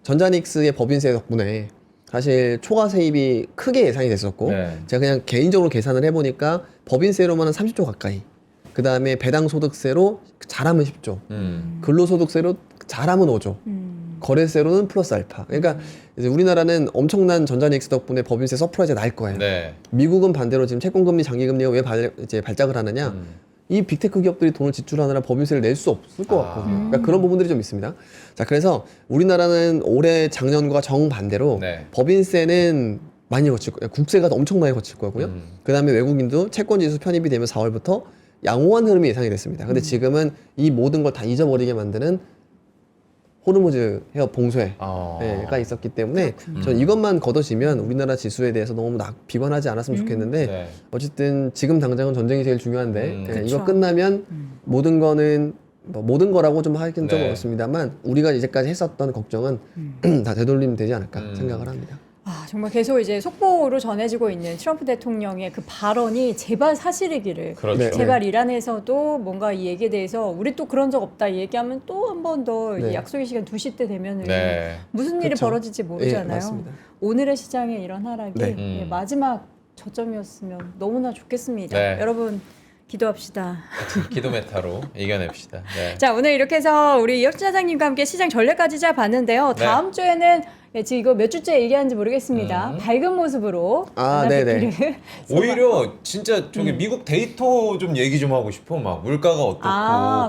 전자닉스의 법인세 덕분에 사실 초과 세입이 크게 예상이 됐었고, 네. 제가 그냥 개인적으로 계산을 해보니까 법인세로만은 30조 가까이, 그 다음에 배당소득세로 잘하면 10조, 근로소득세로 잘하면 5조, 거래세로는 플러스 알파. 그러니까 이제 우리나라는 엄청난 전자닉스 덕분에 법인세 서프라이즈가 날 거예요. 네. 미국은 반대로 지금 채권금리, 장기금리가 왜 이제 발작을 하느냐? 이 빅테크 기업들이 돈을 지출하느라 법인세를 낼 수 없을 것 같거든요. 그러니까 그런 부분들이 좀 있습니다. 자, 그래서 우리나라는 올해 작년과 정반대로 네. 법인세는 많이 거칠 거예요. 국세가 엄청나게 거칠 거고요. 그 다음에 외국인도 채권지수 편입이 되면 4월부터 양호한 흐름이 예상이 됐습니다. 근데 지금은 이 모든 걸 다 잊어버리게 만드는 호르무즈 해협 봉쇄가 있었기 때문에 전 이것만 걷어지면 우리나라 지수에 대해서 너무 비관하지 않았으면 좋겠는데 네. 어쨌든 지금 당장은 전쟁이 제일 중요한데 이거 그쵸. 끝나면 모든 거는 뭐 모든 거라고 좀 하긴 좀 네. 어렵습니다만 우리가 이제까지 했었던 걱정은 다 되돌리면 되지 않을까 생각을 합니다. 정말 계속 이제 속보로 전해지고 있는 트럼프 대통령의 그 발언이 제발 사실이기를. 그렇죠. 네. 제발 이란에서도 뭔가 이 얘기에 대해서 우리 또 그런 적 없다 이 얘기하면 또 한 번 더 네. 약속의 시간 2시 때 되면은 네. 무슨 일이 그쵸. 벌어질지 예, 모르잖아요. 맞습니다. 오늘의 시장의 이런 하락이 네. 마지막 저점이었으면 너무나 좋겠습니다. 네. 여러분 기도합시다. 기도 메타로 이겨냅시다. 네. 자, 오늘 이렇게 해서 우리 이혁진 사장님과 함께 시장 전략까지 잘 봤는데요. 네. 다음 주에는 지금 이거 몇 주째 얘기하는지 모르겠습니다. 밝은 모습으로 네네. 오히려 진짜 저기 미국 데이터 좀 얘기 좀 하고 싶어. 막 물가가 어떻고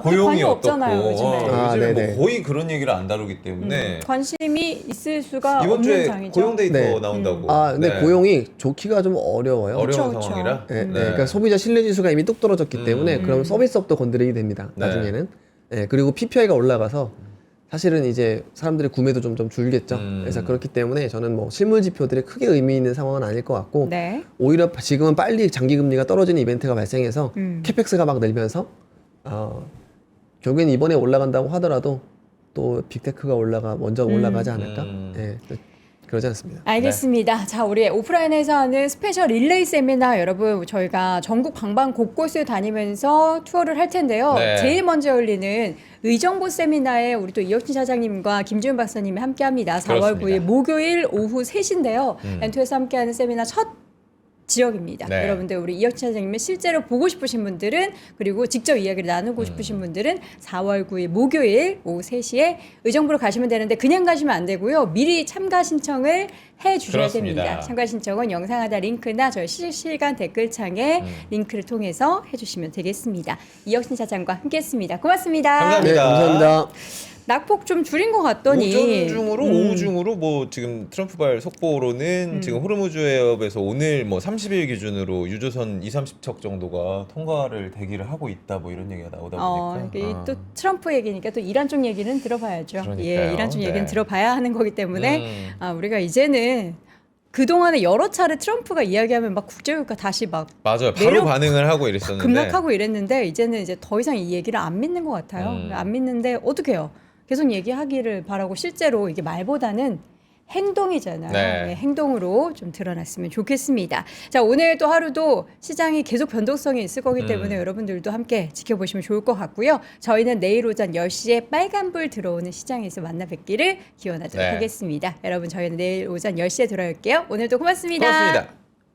그게 고용이 관심 어떻고. 없잖아요, 요즘에. 요즘에 네네. 뭐 거의 그런 얘기를 안 다루기 때문에 관심이 있을 수가 이번 없는 주에 장이죠. 고용 데이터 네. 나온다고. 근데 네. 고용이 좋기가 좀 어려워요. 어려운 그쵸, 그쵸. 상황이라. 네, 그러니까 소비자 신뢰 지수가 이미 뚝 떨어졌기 때문에 그럼 서비스업도 건드리게 됩니다. 네. 나중에는. 네, 그리고 PPI가 올라가서 사실은 이제 사람들의 구매도 좀 줄겠죠. 그래서 그렇기 때문에 저는 뭐 실물 지표들이 크게 의미 있는 상황은 아닐 것 같고 네. 오히려 지금은 빨리 장기 금리가 떨어지는 이벤트가 발생해서 캐펙스가 막 늘면서 결국엔 이번에 올라간다고 하더라도 또 빅테크가 먼저 올라가지 않을까? 네, 그러지 않습니다. 알겠습니다. 자, 우리 오프라인에서 하는 스페셜 릴레이 세미나 여러분 저희가 전국 방방 곳곳을 다니면서 투어를 할 텐데요. 네. 제일 먼저 열리는 의정부 세미나에 우리 또 이혁진 사장님과 김지훈 박사님이 함께합니다. 4월 그렇습니다. 9일 목요일 오후 3시인데요. 엔투에서 함께하는 세미나 첫 지역입니다. 네. 여러분들 우리 이혁진 사장님을 실제로 보고 싶으신 분들은 그리고 직접 이야기를 나누고 싶으신 분들은 4월 9일 목요일 오후 3시에 의정부로 가시면 되는데 그냥 가시면 안 되고요. 미리 참가 신청을 해 주셔야 그렇습니다. 됩니다. 참가 신청은 영상 하단 링크나 저희 실시간 댓글창에 링크를 통해서 해주시면 되겠습니다. 이혁진 사장과 함께했습니다. 고맙습니다. 감사합니다. 네, 감사합니다. 낙폭 좀 줄인 것 같더니 오전 중으로 오후 중으로 뭐 지금 트럼프발 속보로는 지금 호르무즈 해협에서 오늘 뭐 30일 기준으로 유조선 2-30척 정도가 통과를 대기를 하고 있다 뭐 이런 얘기가 나오다 보니까 이게 또 트럼프 얘기니까 또 이란 쪽 얘기는 들어봐야죠. 그러니까요. 예, 이란 쪽 네. 얘기는 들어봐야 하는 거기 때문에 우리가 이제는 그동안에 여러 차례 트럼프가 이야기하면 막 국제유가 다시 막 맞아요. 바로 매력 반응을 하고 이랬었는데 급락하고 이랬는데 이제는 이제 더 이상 이 얘기를 안 믿는 것 같아요. 안 믿는데 어떻게 해요? 계속 얘기하기를 바라고 실제로 이게 말보다는 행동이잖아요. 네. 네, 행동으로 좀 드러났으면 좋겠습니다. 자, 오늘 또 하루도 시장이 계속 변동성이 있을 거기 때문에 여러분들도 함께 지켜보시면 좋을 것 같고요. 저희는 내일 오전 10시에 빨간불 들어오는 시장에서 만나 뵙기를 기원하도록 네. 하겠습니다. 여러분 저희는 내일 오전 10시에 돌아올게요. 오늘도 고맙습니다. 고맙습니다.